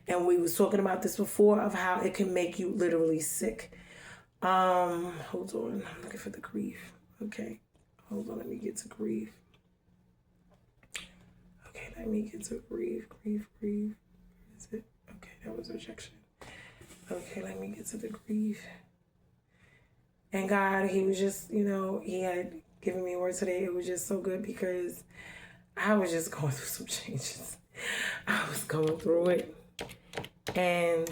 And we was talking about this before of how it can make you literally sick. Hold on. I'm looking for the grief. Okay. Hold on. Let me get to grief. Okay. Let me get to grief. Grief. Where is it? Okay. That was rejection. Okay, let me get to the grief. And God, he was just, he had given me a word today. It was just so good because I was just going through some changes. I was going through it. And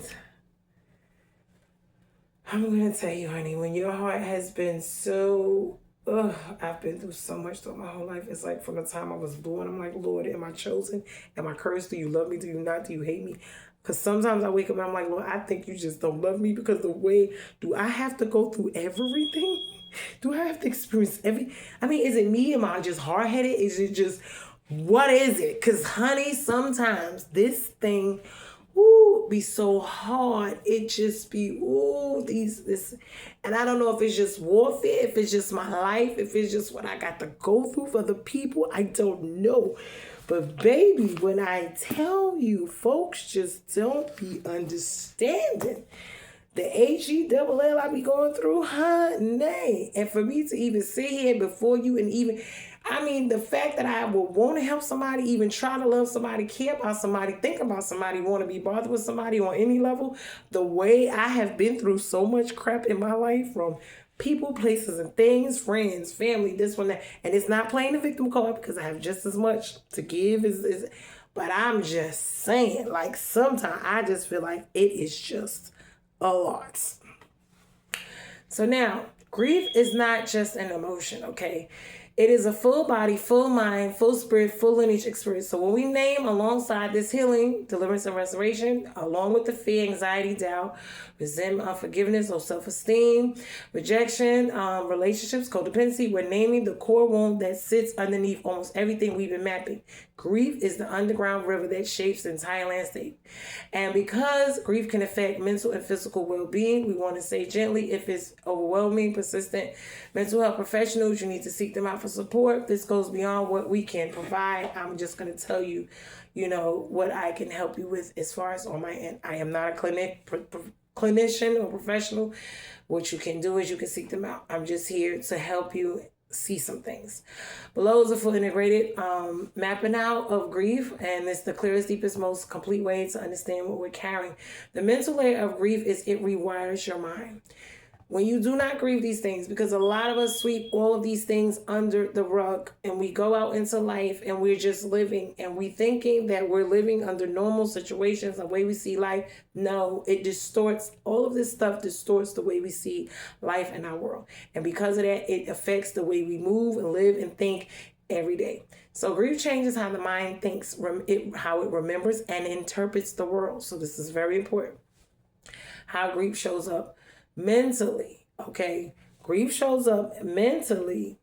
I'm going to tell you, honey, when your heart has been so, I've been through so much throughout my whole life. It's like from the time I was born, I'm like, Lord, am I chosen? Am I cursed? Do you love me? Do you not? Do you hate me? Because sometimes I wake up and I'm like, Lord, I think you just don't love me, because the way, do I have to go through everything? Do I have to experience is it me? Am I just hard-headed? Is it just, what is it? Because, honey, sometimes this thing, be so hard. It just be, this. And I don't know if it's just warfare, if it's just my life, if it's just what I got to go through for the people. I don't know. But baby, when I tell you, folks just don't be understanding the H-E-double-L I be going through, honey. And for me to even sit here before you and even, the fact that I will want to help somebody, even try to love somebody, care about somebody, think about somebody, want to be bothered with somebody on any level, the way I have been through so much crap in my life from people, places, and things, friends, family, this one, that. And it's not playing the victim card, because I have just as much to give as but I'm just saying, like, sometimes I just feel like it is just a lot. So now, grief is not just an emotion, okay? It is a full body, full mind, full spirit, full lineage experience. So when we name alongside this healing, deliverance, and restoration, along with the fear, anxiety, doubt, resentment, unforgiveness, low self-esteem, rejection, relationships, codependency, we're naming the core wound that sits underneath almost everything we've been mapping. Grief is the underground river that shapes the entire landscape. And because grief can affect mental and physical well-being, we want to say gently, if it's overwhelming, persistent, mental health professionals, you need to seek them out for for support. This goes beyond what we can provide. I'm just going to tell you, what I can help you with as far as on my end. I am not a clinician or professional. What you can do is you can seek them out. I'm just here to help you see some things. Below is a full integrated mapping out of grief, and it's the clearest, deepest, most complete way to understand what we're carrying. The mental layer of grief is it rewires your mind. When you do not grieve these things, because a lot of us sweep all of these things under the rug and we go out into life and we're just living and we thinking that we're living under normal situations, the way we see life. No, it distorts, all of this stuff distorts the way we see life in our world. And because of that, it affects the way we move and live and think every day. So grief changes how the mind thinks, how it remembers and interprets the world. So this is very important. How grief shows up mentally, okay? Grief shows up mentally.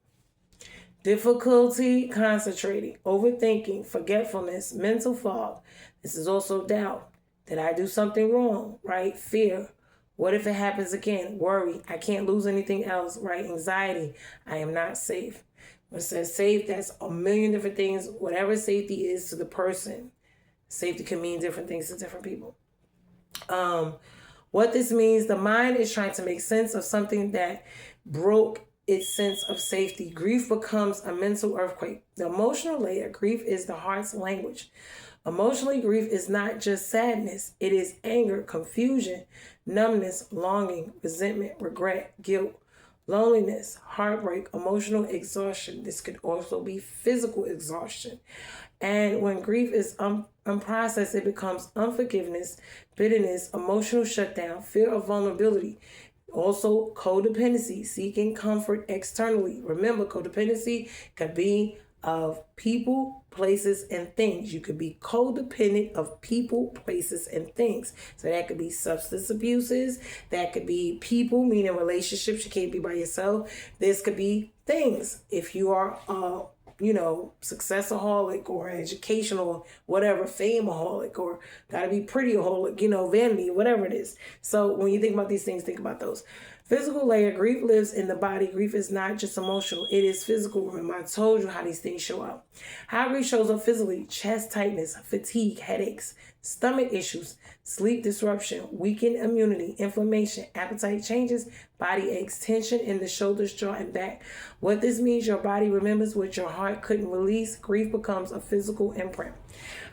Difficulty concentrating, overthinking, forgetfulness, mental fog. This is also doubt. Did I do something wrong, right? Fear. What if it happens again? Worry. I can't lose anything else, right? Anxiety. I am not safe. When it says safe, that's a million different things. Whatever safety is to the person, safety can mean different things to different people. What this means, the mind is trying to make sense of something that broke its sense of safety. Grief becomes a mental earthquake. The emotional layer, grief is the heart's language. Emotionally, grief is not just sadness. It is anger, confusion, numbness, longing, resentment, regret, guilt, loneliness, heartbreak, emotional exhaustion. This could also be physical exhaustion. And when grief is unprocessed, it becomes unforgiveness, bitterness, emotional shutdown, fear of vulnerability. Also, codependency, seeking comfort externally. Remember, codependency could be of people, places, and things. You could be codependent of people, places, and things. So that could be substance abuses. That could be people, meaning relationships. You can't be by yourself. This could be things. If you are successaholic or educational, whatever, fameaholic, or gotta be prettyaholic, vanity, whatever it is. So when you think about these things, think about those. Physical layer, grief lives in the body. Grief is not just emotional, it is physical. Remember, I told you how these things show up. How grief shows up physically: chest tightness, fatigue, headaches, stomach issues, sleep disruption, weakened immunity, inflammation, appetite changes, body aches, tension in the shoulders, jaw, and back. What this means, your body remembers what your heart couldn't release. Grief becomes a physical imprint.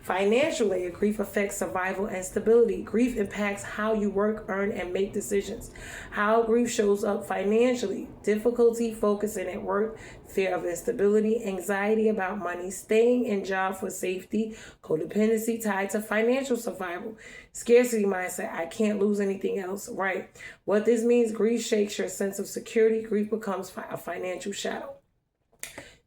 Financial layer, grief affects survival and stability. Grief impacts how you work, earn, and make decisions. How grief shows up financially: difficulty focusing at work, fear of instability, anxiety about money, staying in job for safety, codependency tied to financial survival, scarcity mindset, I can't lose anything else, right? What this means, grief shakes your sense of security. Grief becomes a financial shadow.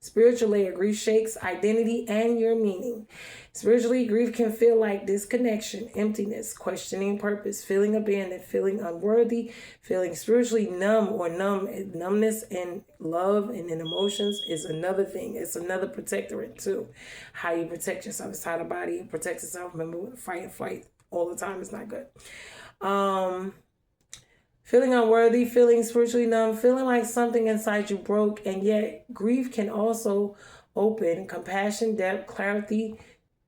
Spiritual layer, grief shakes identity and your meaning. Spiritually, grief can feel like disconnection, emptiness, questioning purpose, feeling abandoned, feeling unworthy, feeling spiritually numb or numbness and love and in emotions is another thing. It's another protectorate too. How you protect yourself. It's how the body protects itself. Remember, fight and flight all the time is not good. Feeling unworthy, feeling spiritually numb, feeling like something inside you broke, and yet grief can also open compassion, depth, clarity,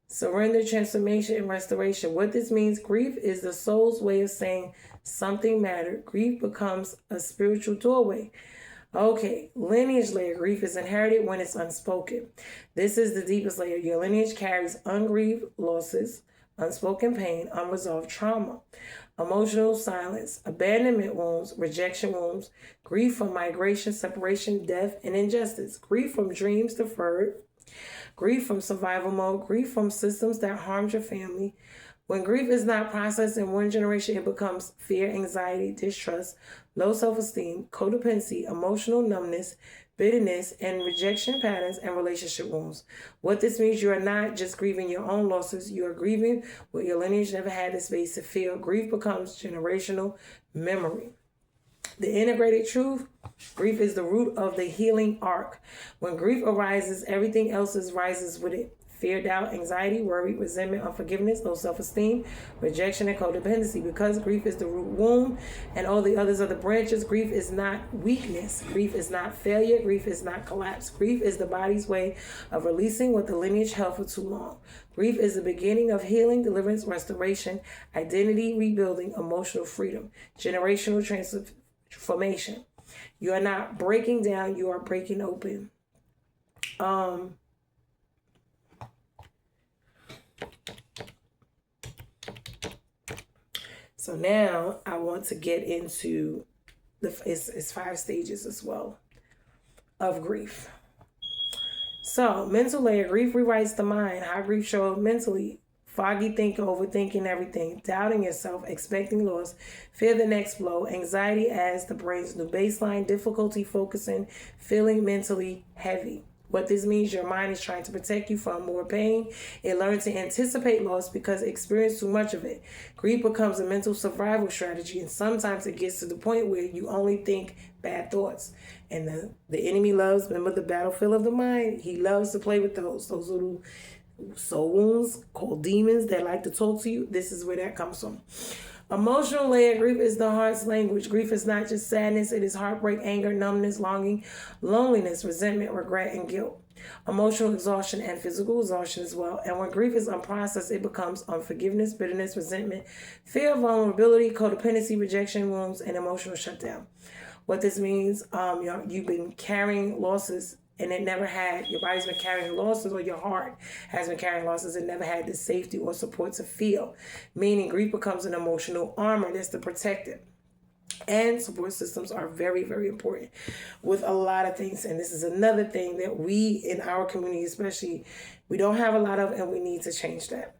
surrender, transformation, and restoration. What this means, grief is the soul's way of saying something mattered. Grief becomes a spiritual doorway. Okay, lineage layer, grief is inherited when it's unspoken. This is the deepest layer. Your lineage carries ungrieved losses, unspoken pain, unresolved trauma, emotional silence, abandonment wounds, rejection wounds, grief from migration, separation, death, and injustice, grief from dreams deferred, grief from survival mode, grief from systems that harmed your family. When grief is not processed in one generation, it becomes fear, anxiety, distrust, low self-esteem, codependency, emotional numbness, bitterness, and rejection patterns and relationship wounds. What this means, you are not just grieving your own losses, you are grieving what your lineage never had the space to feel. Grief becomes generational memory. The integrated truth, grief is the root of the healing arc. When grief arises, everything else rises with it. fear, doubt, anxiety, worry, resentment, unforgiveness, low self-esteem, rejection, and codependency. Because grief is the root wound and all the others are the branches, grief is not weakness. Grief is not failure. Grief is not collapse. Grief is the body's way of releasing what the lineage held for too long. Grief is the beginning of healing, deliverance, restoration, identity, rebuilding, emotional freedom, generational transformation. You are not breaking down, you are breaking open. So now I want to get into it's 5 stages as well of grief. So mental layer, grief rewrites the mind. How grief shows up mentally: foggy thinking, overthinking everything, doubting yourself, expecting loss, fear the next blow, anxiety as the brain's new baseline, difficulty focusing, feeling mentally heavy. What this means, your mind is trying to protect you from more pain. It learns to anticipate loss because it experienced too much of it. Grief becomes a mental survival strategy, and sometimes it gets to the point where you only think bad thoughts. And the enemy loves, remember the battlefield of the mind, he loves to play with those little soul wounds called demons that like to talk to you. This is where that comes from. Emotional layer, grief is the heart's language. Grief is not just sadness, it is heartbreak, anger, numbness, longing, loneliness, resentment, regret, and guilt. Emotional exhaustion and physical exhaustion as well. And when grief is unprocessed, it becomes unforgiveness, bitterness, resentment, fear, vulnerability, codependency, rejection, wounds, and emotional shutdown. What this means, you've been carrying losses and your body's been carrying losses, or your heart has been carrying losses and never had the safety or support to feel. Meaning grief becomes an emotional armor that's to protect it. And support systems are very, very important with a lot of things. And this is another thing that we in our community especially, we don't have a lot of, and we need to change that.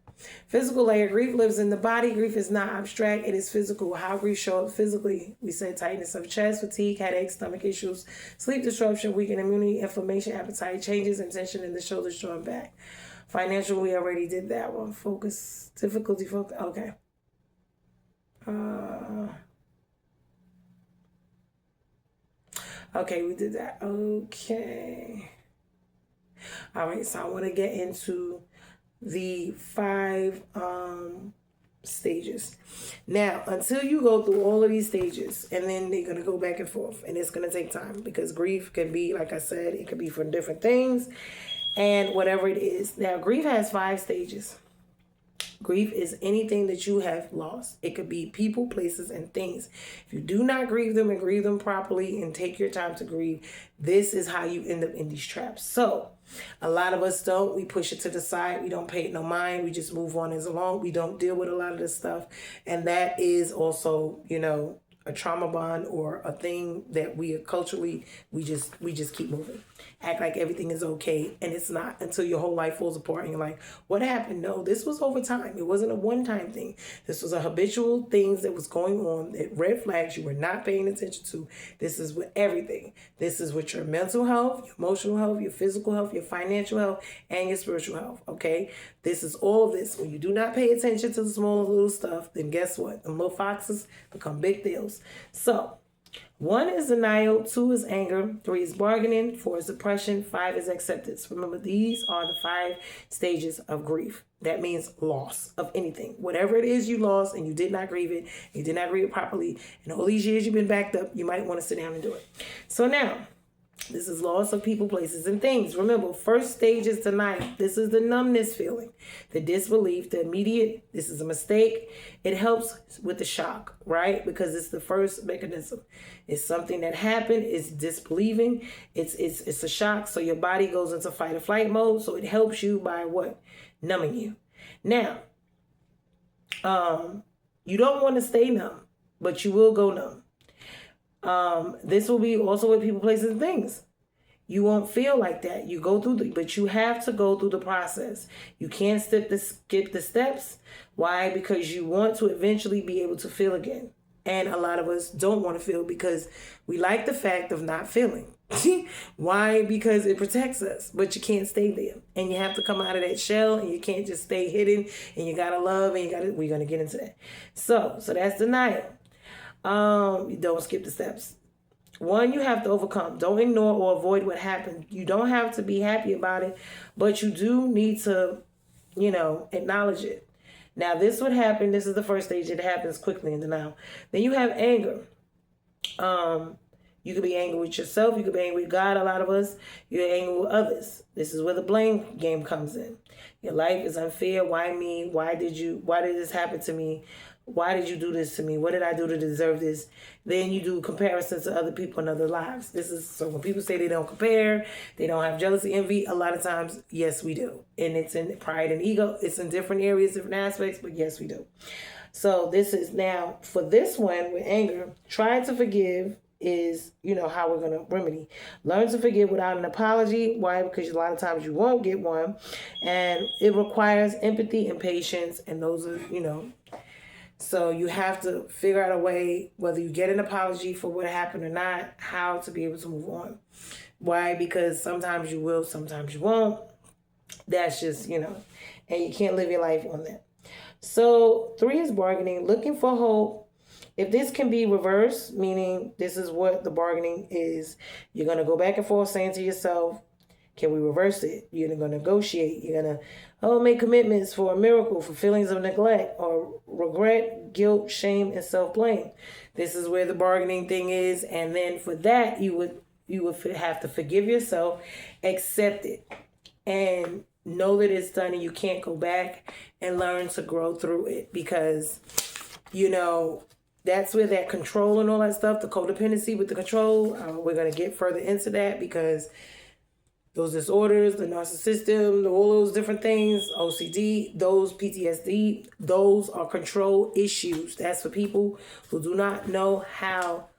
Physical layer, grief lives in the body. Grief is not abstract, it is physical. How grief shows up physically: we said tightness of chest, fatigue, headaches, stomach issues, sleep disruption, weakened immunity, inflammation, appetite changes, and tension in the shoulders drawn back. Financial, we already did that one. Focus, difficulty, focus. Okay. Okay, we did that. Okay. All right, so I want to get into the 5 stages. Now, until you go through all of these stages, and then they're going to go back and forth, and it's going to take time because grief can be, like I said, it could be for different things and whatever it is. Now, grief has 5 stages. Grief is anything that you have lost. It could be people, places, and things. If you do not grieve them and grieve them properly and take your time to grieve, this is how you end up in these traps. So a lot of us don't. We push it to the side. We don't pay it no mind. We just move on as along. We don't deal with a lot of this stuff. And that is also, a trauma bond or a thing that we are culturally, we just keep moving. Act like everything is okay, and it's not, until your whole life falls apart and you're like, what happened? No, this was over time. It wasn't a one-time thing. This was a habitual things that was going on, that red flags you were not paying attention to. This is with everything. This is with your mental health, your emotional health, your physical health, your financial health, and your spiritual health, okay? This is all of this. When you do not pay attention to the small little stuff, then guess what? The little foxes become big deals. So 1 is denial, 2 is anger, 3 is bargaining, 4 is depression, 5 is acceptance. Remember, these are the 5 stages of grief. That means loss of anything. Whatever it is you lost and you did not grieve it, you did not grieve it properly, and all these years you've been backed up, you might want to sit down and do it. So now, this is loss of people, places, and things. Remember, first stage is denial. This is the numbness feeling, the disbelief, the immediate, this is a mistake. It helps with the shock, right? Because it's the first mechanism. It's something that happened. It's disbelieving. It's a shock. So your body goes into fight or flight mode. So it helps you by what? Numbing you. Now, you don't want to stay numb, but you will go numb. This will be also with people, places, and things. You won't feel like that. You go through but you have to go through the process. You can't skip the steps. Why? Because you want to eventually be able to feel again. And a lot of us don't want to feel because we like the fact of not feeling. Why? Because it protects us, but you can't stay there. And you have to come out of that shell, and you can't just stay hidden, and you gotta love, and we're gonna get into that. So that's denial. You don't skip the steps. One, you have to overcome. Don't ignore or avoid what happened. You don't have to be happy about it, but you do need to, acknowledge it. Now, this would happen. This is the first stage. It happens quickly in denial. Then you have anger. You could be angry with yourself. You could be angry with God. A lot of us, you're angry with others. This is where the blame game comes in. Your life is unfair. Why me? Why did this happen to me? Why did you do this to me? What did I do to deserve this? Then you do comparisons to other people and other lives. This is so when people say they don't compare, they don't have jealousy, envy, a lot of times, yes, we do. And it's in pride and ego. It's in different areas, different aspects, but yes, we do. So this is now, for this one with anger, trying to forgive is, how we're going to remedy. Learn to forgive without an apology. Why? Because a lot of times you won't get one. And it requires empathy and patience. And those are, so you have to figure out a way, whether you get an apology for what happened or not, how to be able to move on. Why? Because sometimes you will, sometimes you won't. That's just, and you can't live your life on that. So 3 is bargaining, looking for hope. If this can be reversed, meaning this is what the bargaining is, you're going to go back and forth saying to yourself, can we reverse it? You're going to negotiate. You're going to make commitments for a miracle, for feelings of neglect or regret, guilt, shame, and self-blame. This is where the bargaining thing is. And then for that, you would have to forgive yourself, accept it, and know that it's done and you can't go back, and learn to grow through it. Because, that's where that control and all that stuff, the codependency with the control, we're going to get further into that, because those disorders, the narcissism, all those different things, OCD, those PTSD, those are control issues. That's for people who do not know how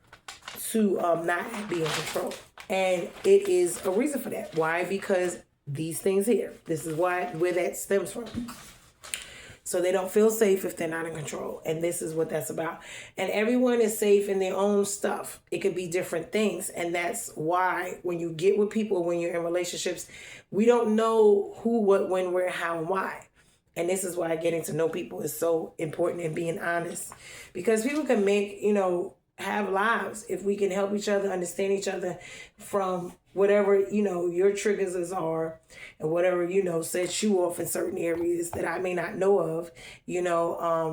to not be in control. And it is a reason for that. Why? Because these things here. This is where that stems from. So they don't feel safe if they're not in control. And this is what that's about. And everyone is safe in their own stuff. It could be different things. And that's why when you get with people, when you're in relationships, we don't know who, what, when, where, how, and why. And this is why getting to know people is so important, and being honest. Because people can make, have lives if we can help each other, understand each other from whatever, your triggers are, and whatever, sets you off in certain areas that I may not know of,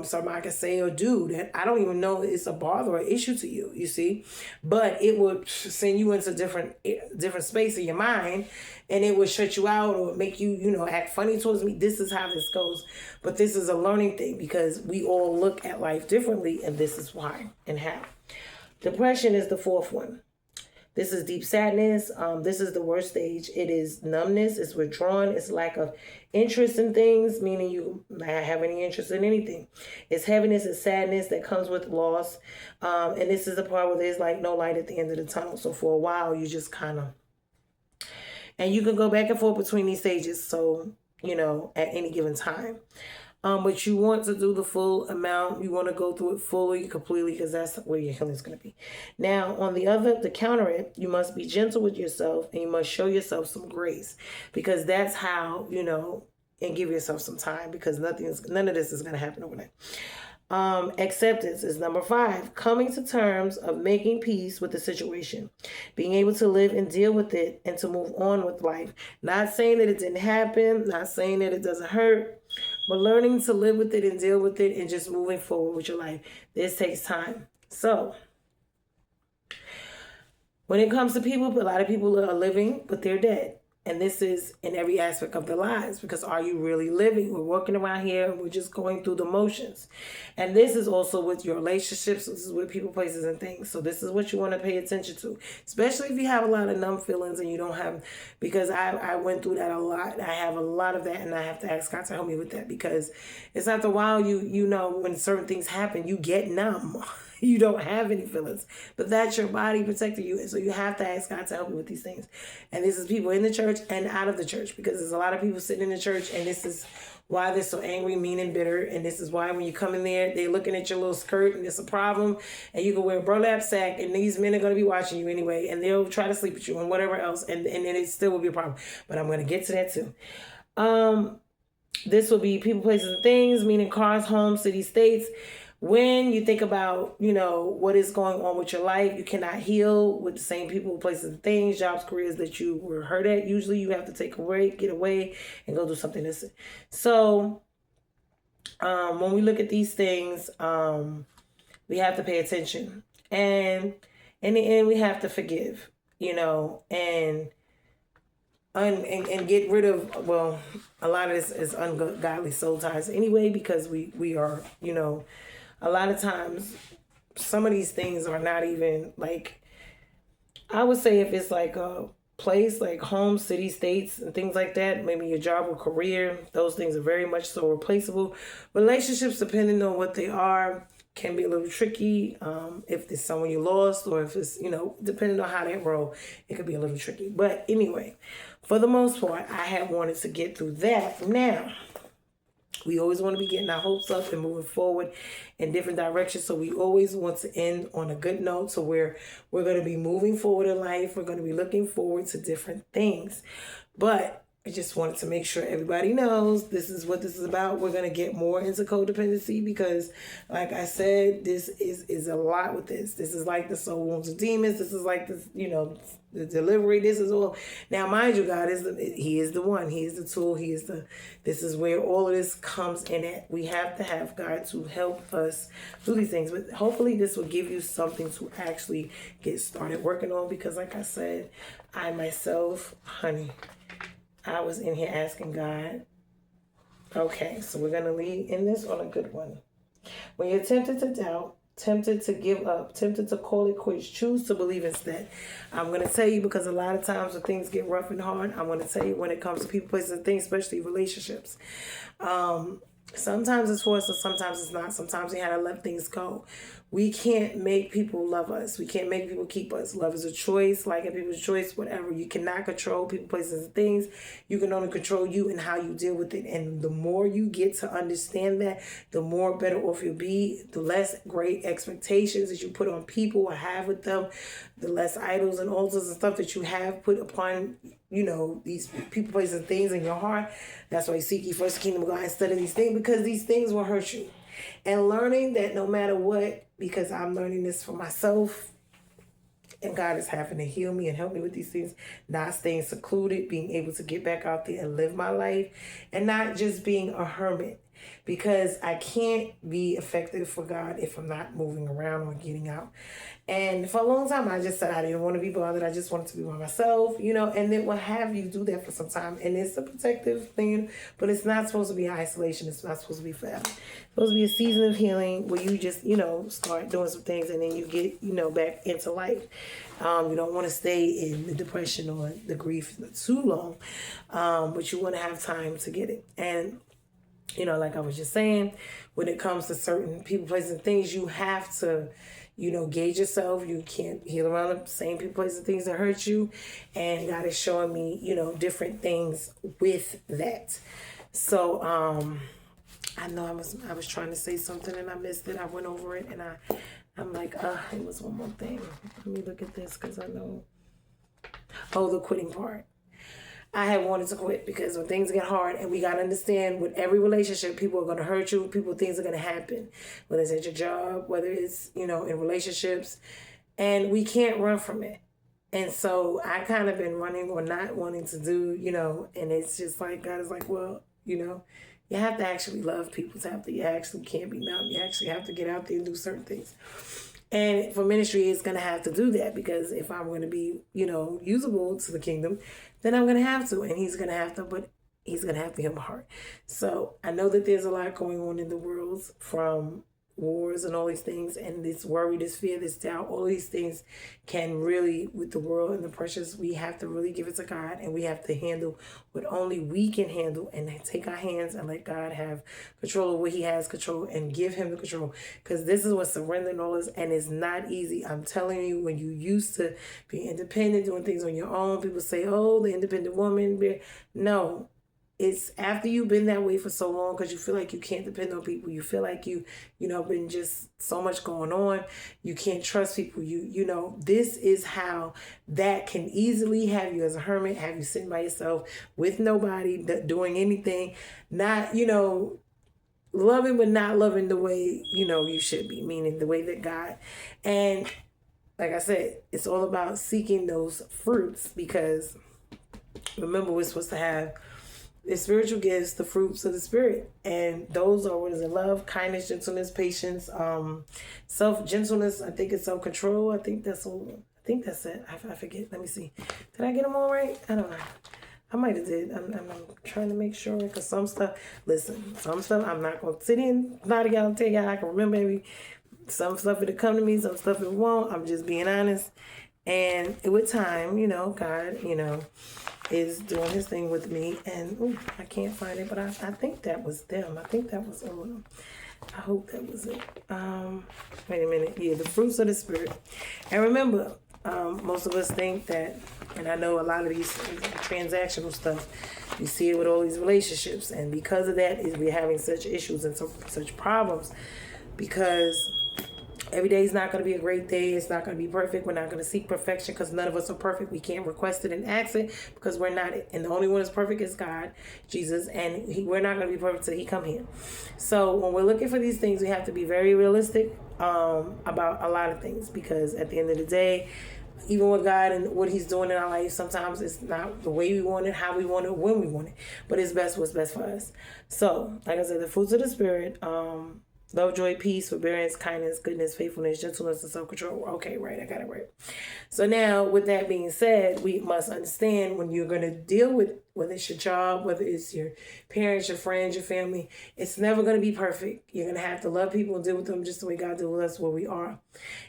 somebody can say or do that I don't even know it's a bother or issue to you, you see, but it would send you into different space in your mind, and it would shut you out or make you, act funny towards me. This is how this goes. But this is a learning thing, because we all look at life differently, and this is why and how. Depression is the 4th one. This is deep sadness. This is the worst stage. It is numbness. It's withdrawn. It's lack of interest in things, meaning you not have any interest in anything. It's heaviness and sadness that comes with loss. And this is the part where there's like no light at the end of the tunnel. So for a while, you just kind of, and you can go back and forth between these stages. So, at any given time. But you want to do the full amount. You want to go through it fully, completely, because that's where your healing is going to be. Now, to counter it, you must be gentle with yourself, and you must show yourself some grace, because that's how, and give yourself some time, because none of this is going to happen overnight. Acceptance is number 5. Coming to terms of making peace with the situation, being able to live and deal with it, and to move on with life. Not saying that it didn't happen, not saying that it doesn't hurt, but learning to live with it and deal with it, and just moving forward with your life. This takes time. So when it comes to people, a lot of people are living, but they're dead. And this is in every aspect of their lives, because are you really living? We're walking around here and we're just going through the motions. And this is also with your relationships. This is with people, places, and things. So this is what you want to pay attention to, especially if you have a lot of numb feelings and you don't have, because I went through that a lot. I have a lot of that, and I have to ask God to help me with that, because it's after a while, when certain things happen, you get numb. You don't have any feelings, but that's your body protecting you. And so you have to ask God to help you with these things. And this is people in the church and out of the church, because there's a lot of people sitting in the church, and this is why they're so angry, mean, and bitter. And this is why when you come in there, they're looking at your little skirt, and it's a problem, and you can wear a burlap sack, and these men are going to be watching you anyway, and they'll try to sleep with you and whatever else, and then it still will be a problem. But I'm going to get to that too. This will be people, places, and things, meaning cars, homes, cities, states. When you think about, what is going on with your life, you cannot heal with the same people, places, and things, jobs, careers that you were hurt at. Usually you have to take a break, get away, and go do something that's so when we look at these things, we have to pay attention. And in the end, we have to forgive, and get rid of, well, a lot of this is ungodly soul ties anyway, because we are, a lot of times some of these things are not even like, I would say if it's like a place like home, city, states, and things like that, maybe your job or career, those things are very much so replaceable. Relationships, depending on what they are, can be a little tricky. If it's someone you lost, or if it's, depending on how that roll, it could be a little tricky. But anyway, for the most part, I had wanted to get through that. Now, we always want to be getting our hopes up and moving forward in different directions. So we always want to end on a good note, so where we're going to be moving forward in life. We're going to be looking forward to different things. But I just wanted to make sure everybody knows this is what this is about. We're going to get more into codependency because, like I said, this is a lot with this. This is like the soul wounds of demons. This is like this, the delivery. This is all. Now, mind you, God He is the one. He is the tool. This is where all of this comes in at. We have to have God to help us do these things. But hopefully this will give you something to actually get started working on, because like I said, I myself, honey, I was in here asking God. Okay, so we're going to lead in this on a good one. When you're tempted to doubt, tempted to give up, tempted to call it quits, choose to believe instead. I'm going to tell you, because a lot of times when things get rough and hard, I'm going to tell you, when it comes to people, places, and things, especially relationships, sometimes it's for us and sometimes it's not. Sometimes we have to let things go. We can't make people love us. We can't make people keep us. Love is a choice, like a people's choice, whatever. You cannot control people, places, and things. You can only control you and how you deal with it. And the more you get to understand that, the more better off you'll be. The less great expectations that you put on people or have with them, the less idols and altars and stuff that you have put upon, these people, places, and things in your heart. That's why seek ye first the kingdom of God instead of these things, because these things will hurt you. And learning that no matter what, because I'm learning this for myself, and God is having to heal me and help me with these things, not staying secluded, being able to get back out there and live my life, and not just being a hermit, because I can't be effective for God if I'm not moving around or getting out. And for a long time, I just said I didn't want to be bothered. I just wanted to be by myself, and it will have you do that for some time. And it's a protective thing, but it's not supposed to be isolation. It's not supposed to be forever. It's supposed to be a season of healing where you just, start doing some things and then you get, back into life. You don't want to stay in the depression or the grief too long, but you want to have time to get it. And like I was just saying, when it comes to certain people, places, and things, you have to, gauge yourself. You can't heal around the same people, places, and things that hurt you. And God is showing me, different things with that. So I know I was trying to say something and I missed it. I went over it and I'm like, it was one more thing. Let me look at this, because I know. Oh, the quitting part. I had wanted to quit, because when things get hard, and we got to understand, with every relationship, people are going to hurt you. Things are going to happen, whether it's at your job, whether it's, in relationships, and we can't run from it. And so I kind of been running or not wanting to do, and it's just like, God is like, well, you have to actually love people. You actually can't be numb. You actually have to get out there and do certain things. And for ministry, it's going to have to do that, because if I'm going to be, usable to the kingdom, then I'm going to have to. And he's going to have to, but he's going to have to heal my heart. So I know that there's a lot going on in the world, from wars and all these things, and this worry, this fear, this doubt, all these things can really, with the world and the pressures, we have to really give it to God, and we have to handle what only we can handle, and take our hands and let God have control of what he has control, and give him the control, because this is what surrendering all is, and it's not easy. I'm telling you, when you used to be independent, doing things on your own, people say, oh, the independent woman. No. It's after you've been that way for so long, because you feel like you can't depend on people. You feel like been just so much going on. You can't trust people. This is how that can easily have you as a hermit, have you sitting by yourself with nobody doing anything, not, loving but not loving the way, you should be, meaning the way that God. And like I said, it's all about seeking those fruits, because remember, we're supposed to have the spiritual gifts, the fruits of the spirit, and those are, what is it? Love, kindness, gentleness, patience, self-gentleness. I think it's self-control. I think that's all. I think that's it. I forget. Let me see. Did I get them all right? I don't know. I might have did. I'm trying to make sure, because some stuff, I'm not going to sit in, not y'all tell y'all I can remember some stuff it'll come to me, some stuff it won't. I'm just being honest. And with time, God, is doing his thing with me. And I can't find it, but I think that was them. I think that was all of them. I hope that was it. Wait a minute. Yeah, the fruits of the spirit. And remember, most of us think that, and I know a lot of these transactional stuff, you see it with all these relationships, and because of that, we're having such issues and such problems, because every day is not going to be a great day. It's not going to be perfect. We're not going to seek perfection, because none of us are perfect. We can't request it and ask it, because we're not. And the only one that's perfect is God, Jesus. And we're not going to be perfect till he come here. So when we're looking for these things, we have to be very realistic about a lot of things, because at the end of the day, even with God and what he's doing in our life, sometimes it's not the way we want it, how we want it, when we want it. But it's best what's best for us. So, like I said, the fruits of the spirit, love, joy, peace, forbearance, kindness, goodness, faithfulness, gentleness, and self-control. Okay, right. I got it right. So now, with that being said, we must understand, when you're going to deal with, whether it's your job, whether it's your parents, your friends, your family, it's never going to be perfect. You're going to have to love people and deal with them just the way God deals with us where we are.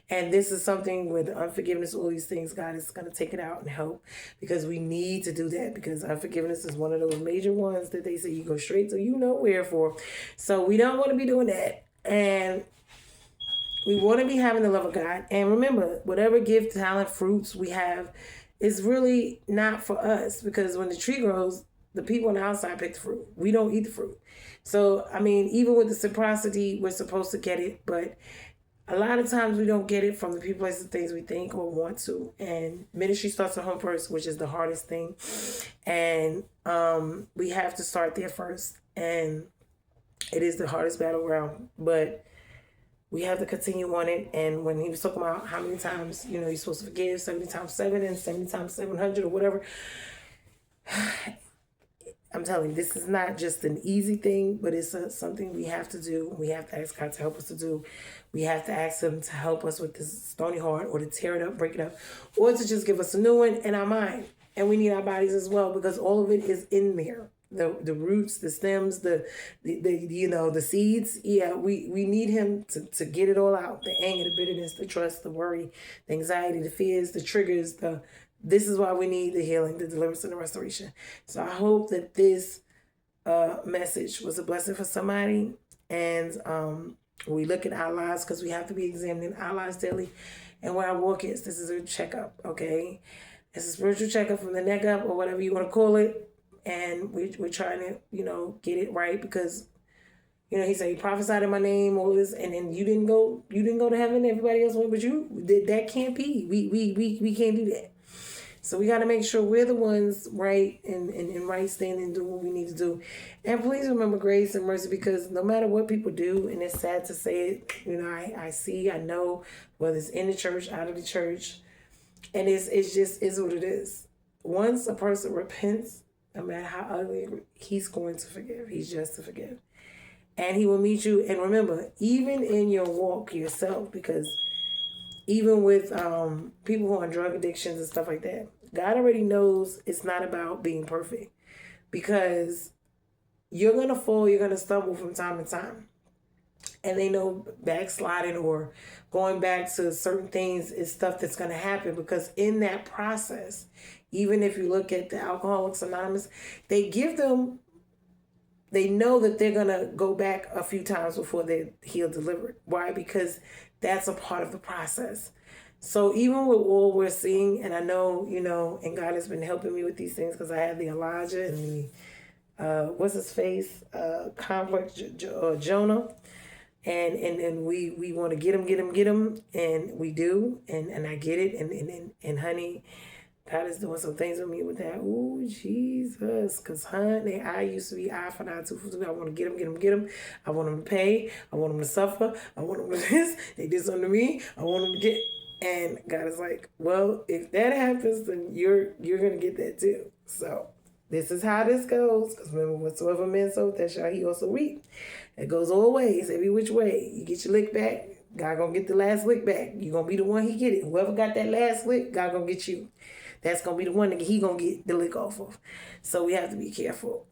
And this is something with unforgiveness, all these things, God is going to take it out and help, because we need to do that, because unforgiveness is one of those major ones that they say you go straight to where for. So we don't want to be doing that. And we want to be having the love of God. And remember, whatever gift, talent, fruits we have is really not for us, because when the tree grows, the people on the outside pick the fruit. We don't eat the fruit. So, I mean, even with the reciprocity, we're supposed to get it, but a lot of times we don't get it from the people, places, things we think or want to. And ministry starts at home first, which is the hardest thing. And we have to start there first. And it is the hardest battleground, but we have to continue on it. And when he was talking about how many times, you're supposed to forgive, 70 times 7 and 70 times 700 or whatever, I'm telling you, this is not just an easy thing, but it's something we have to do. We have to ask God to help us to do. We have to ask him to help us with this stony heart, or to tear it up, break it up, or to just give us a new one in our mind. And we need our bodies as well, because all of it is in there. The roots, the stems, the seeds. Yeah, we need him to get it all out. The anger, the bitterness, the trust, the worry, the anxiety, the fears, the triggers, this is why we need the healing, the deliverance, and the restoration. So I hope that this message was a blessing for somebody. And we look at our lives, because we have to be examining our lives daily and where our walk is. This is a checkup, okay? It's a spiritual checkup from the neck up, or whatever you want to call it. And we're trying to, get it right, because, he said, you prophesied in my name, all this, and then you didn't go to heaven, everybody else went, but you, that can't be. We can't do that. So we got to make sure we're the ones right and right standing, do what we need to do. And please remember grace and mercy, because no matter what people do, and it's sad to say it, I know, whether it's in the church, out of the church, and it's just is what it is. Once a person repents, no matter how ugly, he's going to forgive. He's just to forgive. And he will meet you. And remember, even in your walk yourself, because even with people who are on drug addictions and stuff like that, God already knows it's not about being perfect, because you're going to fall, you're going to stumble from time to time. And they know backsliding or going back to certain things is stuff that's going to happen, because in that process, even if you look at the Alcoholics Anonymous, they know that they're going to go back a few times before they're healed, delivered. Why? Because that's a part of the process. So even with all we're seeing, and I know, and God has been helping me with these things, because I had the Elijah and the, what's his face, conflict, Jonah. And we want to get him, and we do, and I get it, and honey, God is doing some things with me with that. Ooh, Jesus. Because, honey, I used to be eye for an eye, tooth for tooth. I want to get them, get them, get them. I want them to pay. I want them to suffer. I want them to this. They did something to me. I want them to get. And God is like, well, if that happens, then you're going to get that too. So this is how this goes. Because remember, whatsoever man soweth, that shall he also reap. It goes all ways, every which way. You get your lick back, God gonna get the last lick back. You gonna be the one he get it. Whoever got that last lick, God gonna get you. That's gonna be the one that he gonna get the lick off of. So we have to be careful.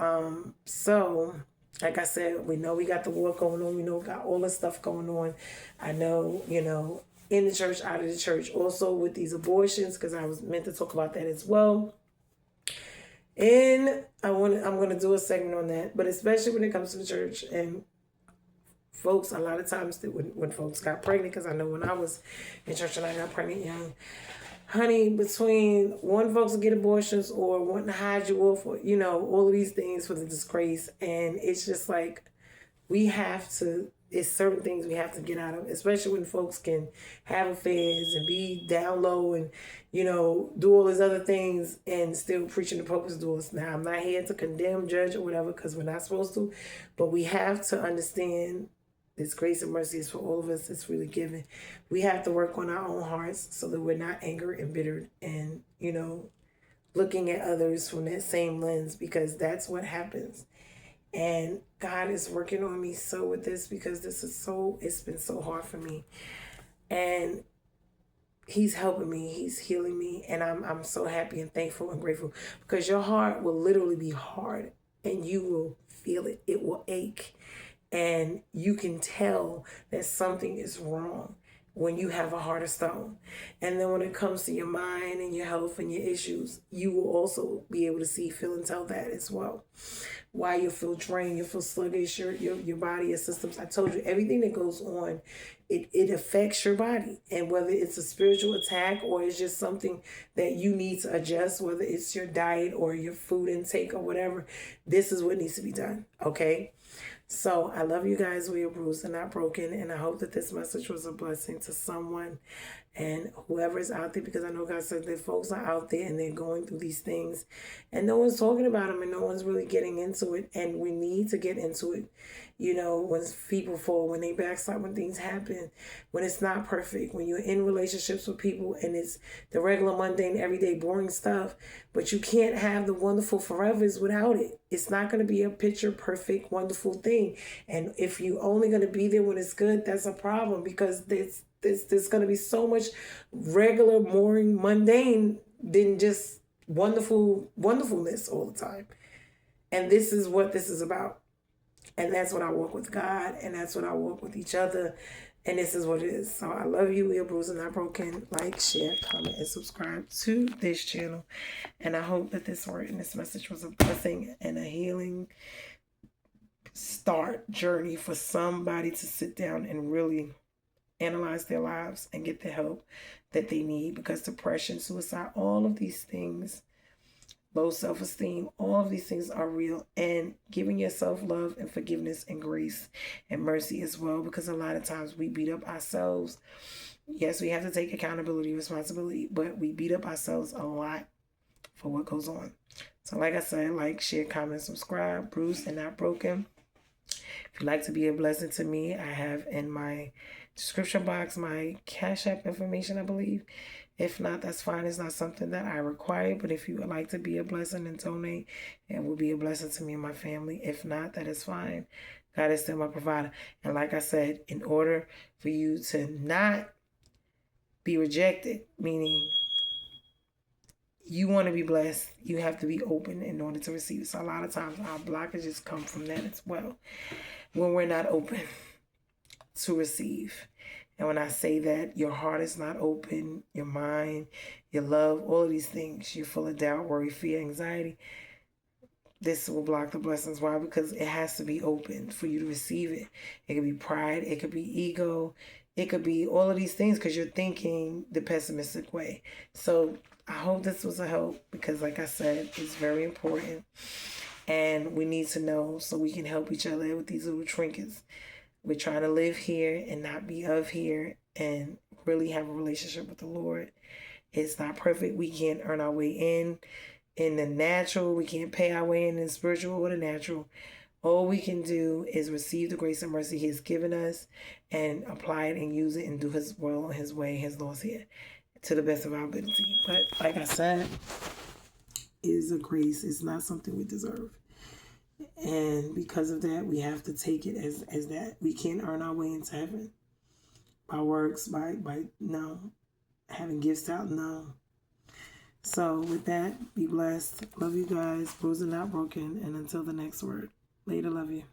So like I said, we know we got the war going on. We know we got all this stuff going on. I know, in the church, out of the church, also with these abortions, because I was meant to talk about that as well. And I'm gonna do a segment on that, but especially when it comes to the church and folks, a lot of times when folks got pregnant, because I know when I was in church and I got pregnant young, honey, between wanting folks to get abortions or wanting to hide you off, or, all of these things for the disgrace. And it's just like, it's certain things we have to get out of, especially when folks can have affairs and be down low and, do all these other things and still preaching the purpose doors. Now, I'm not here to condemn, judge, or whatever, because we're not supposed to, but we have to understand this grace and mercy is for all of us. It's really given. We have to work on our own hearts so that we're not angered and bittered and, looking at others from that same lens, because that's what happens. And God is working on me so with this, because it's been so hard for me. And he's helping me. He's healing me. And I'm so happy and thankful and grateful, because your heart will literally be hard and you will feel it. It will ache. And you can tell that something is wrong when you have a heart of stone. And then when it comes to your mind and your health and your issues, you will also be able to see, feel, and tell that as well. Why you feel drained, you feel sluggish, your body, your systems. I told you, everything that goes on, it affects your body. And whether it's a spiritual attack or it's just something that you need to adjust, whether it's your diet or your food intake or whatever, this is what needs to be done, okay? So I love you guys. We are bruised and not broken. And I hope that this message was a blessing to someone and whoever is out there, because I know God said that folks are out there and they're going through these things and no one's talking about them and no one's really getting into it. And we need to get into it. When people fall, when they backslide, when things happen, when it's not perfect, when you're in relationships with people and it's the regular, mundane, everyday, boring stuff, but you can't have the wonderful forevers without it. It's not going to be a picture perfect, wonderful thing. And if you're only going to be there when it's good, that's a problem, because there's going to be so much regular, boring, mundane than just wonderfulness all the time. And this is what this is about. And that's what I walk with God, and that's what I walk with each other. And this is what it is. So I love you. We are bruised and not broken. Like, share, comment, and subscribe to this channel. And I hope that this word and this message was a blessing and a healing journey for somebody to sit down and really analyze their lives and get the help that they need. Because depression, suicide, all of these things, low self-esteem, all of these things are real. And giving yourself love and forgiveness and grace and mercy as well, because a lot of times we beat up ourselves. Yes, we have to take accountability, responsibility, but we beat up ourselves a lot for what goes on. So like I said, like, share, comment, subscribe. Bruised and not broken. If you'd like to be a blessing to me, I have in my description box my Cash App information, I believe. If not, that's fine. It's not something that I require. But if you would like to be a blessing and donate, it will be a blessing to me and my family. If not, that is fine. God is still my provider. And like I said, in order for you to not be rejected, meaning you want to be blessed, you have to be open in order to receive. So a lot of times our blockages come from that as well, when we're not open to receive. And when I say that, your heart is not open, your mind, your love, all of these things, you're full of doubt, worry, fear, anxiety, this will block the blessings. Why? Because it has to be open for you to receive it. It could be pride, it could be ego, it could be all of these things, because you're thinking the pessimistic way. So I hope this was a help, because like I said, it's very important. And we need to know so we can help each other with these little trinkets. We're trying to live here and not be of here, and really have a relationship with the Lord It's not perfect. We can't earn our way in the natural. We can't pay our way in the spiritual or the natural. All we can do is receive the grace and mercy He has given us and apply it and use it and do His will, His way, His laws here to the best of our ability. But like I said, it is a grace. It's not something we deserve. And because of that, we have to take it as that. We can't earn our way into heaven by works, by no, having gifts out, no. So with that, be blessed. Love you guys. Bruised and not broken. And until the next word. Later, love you.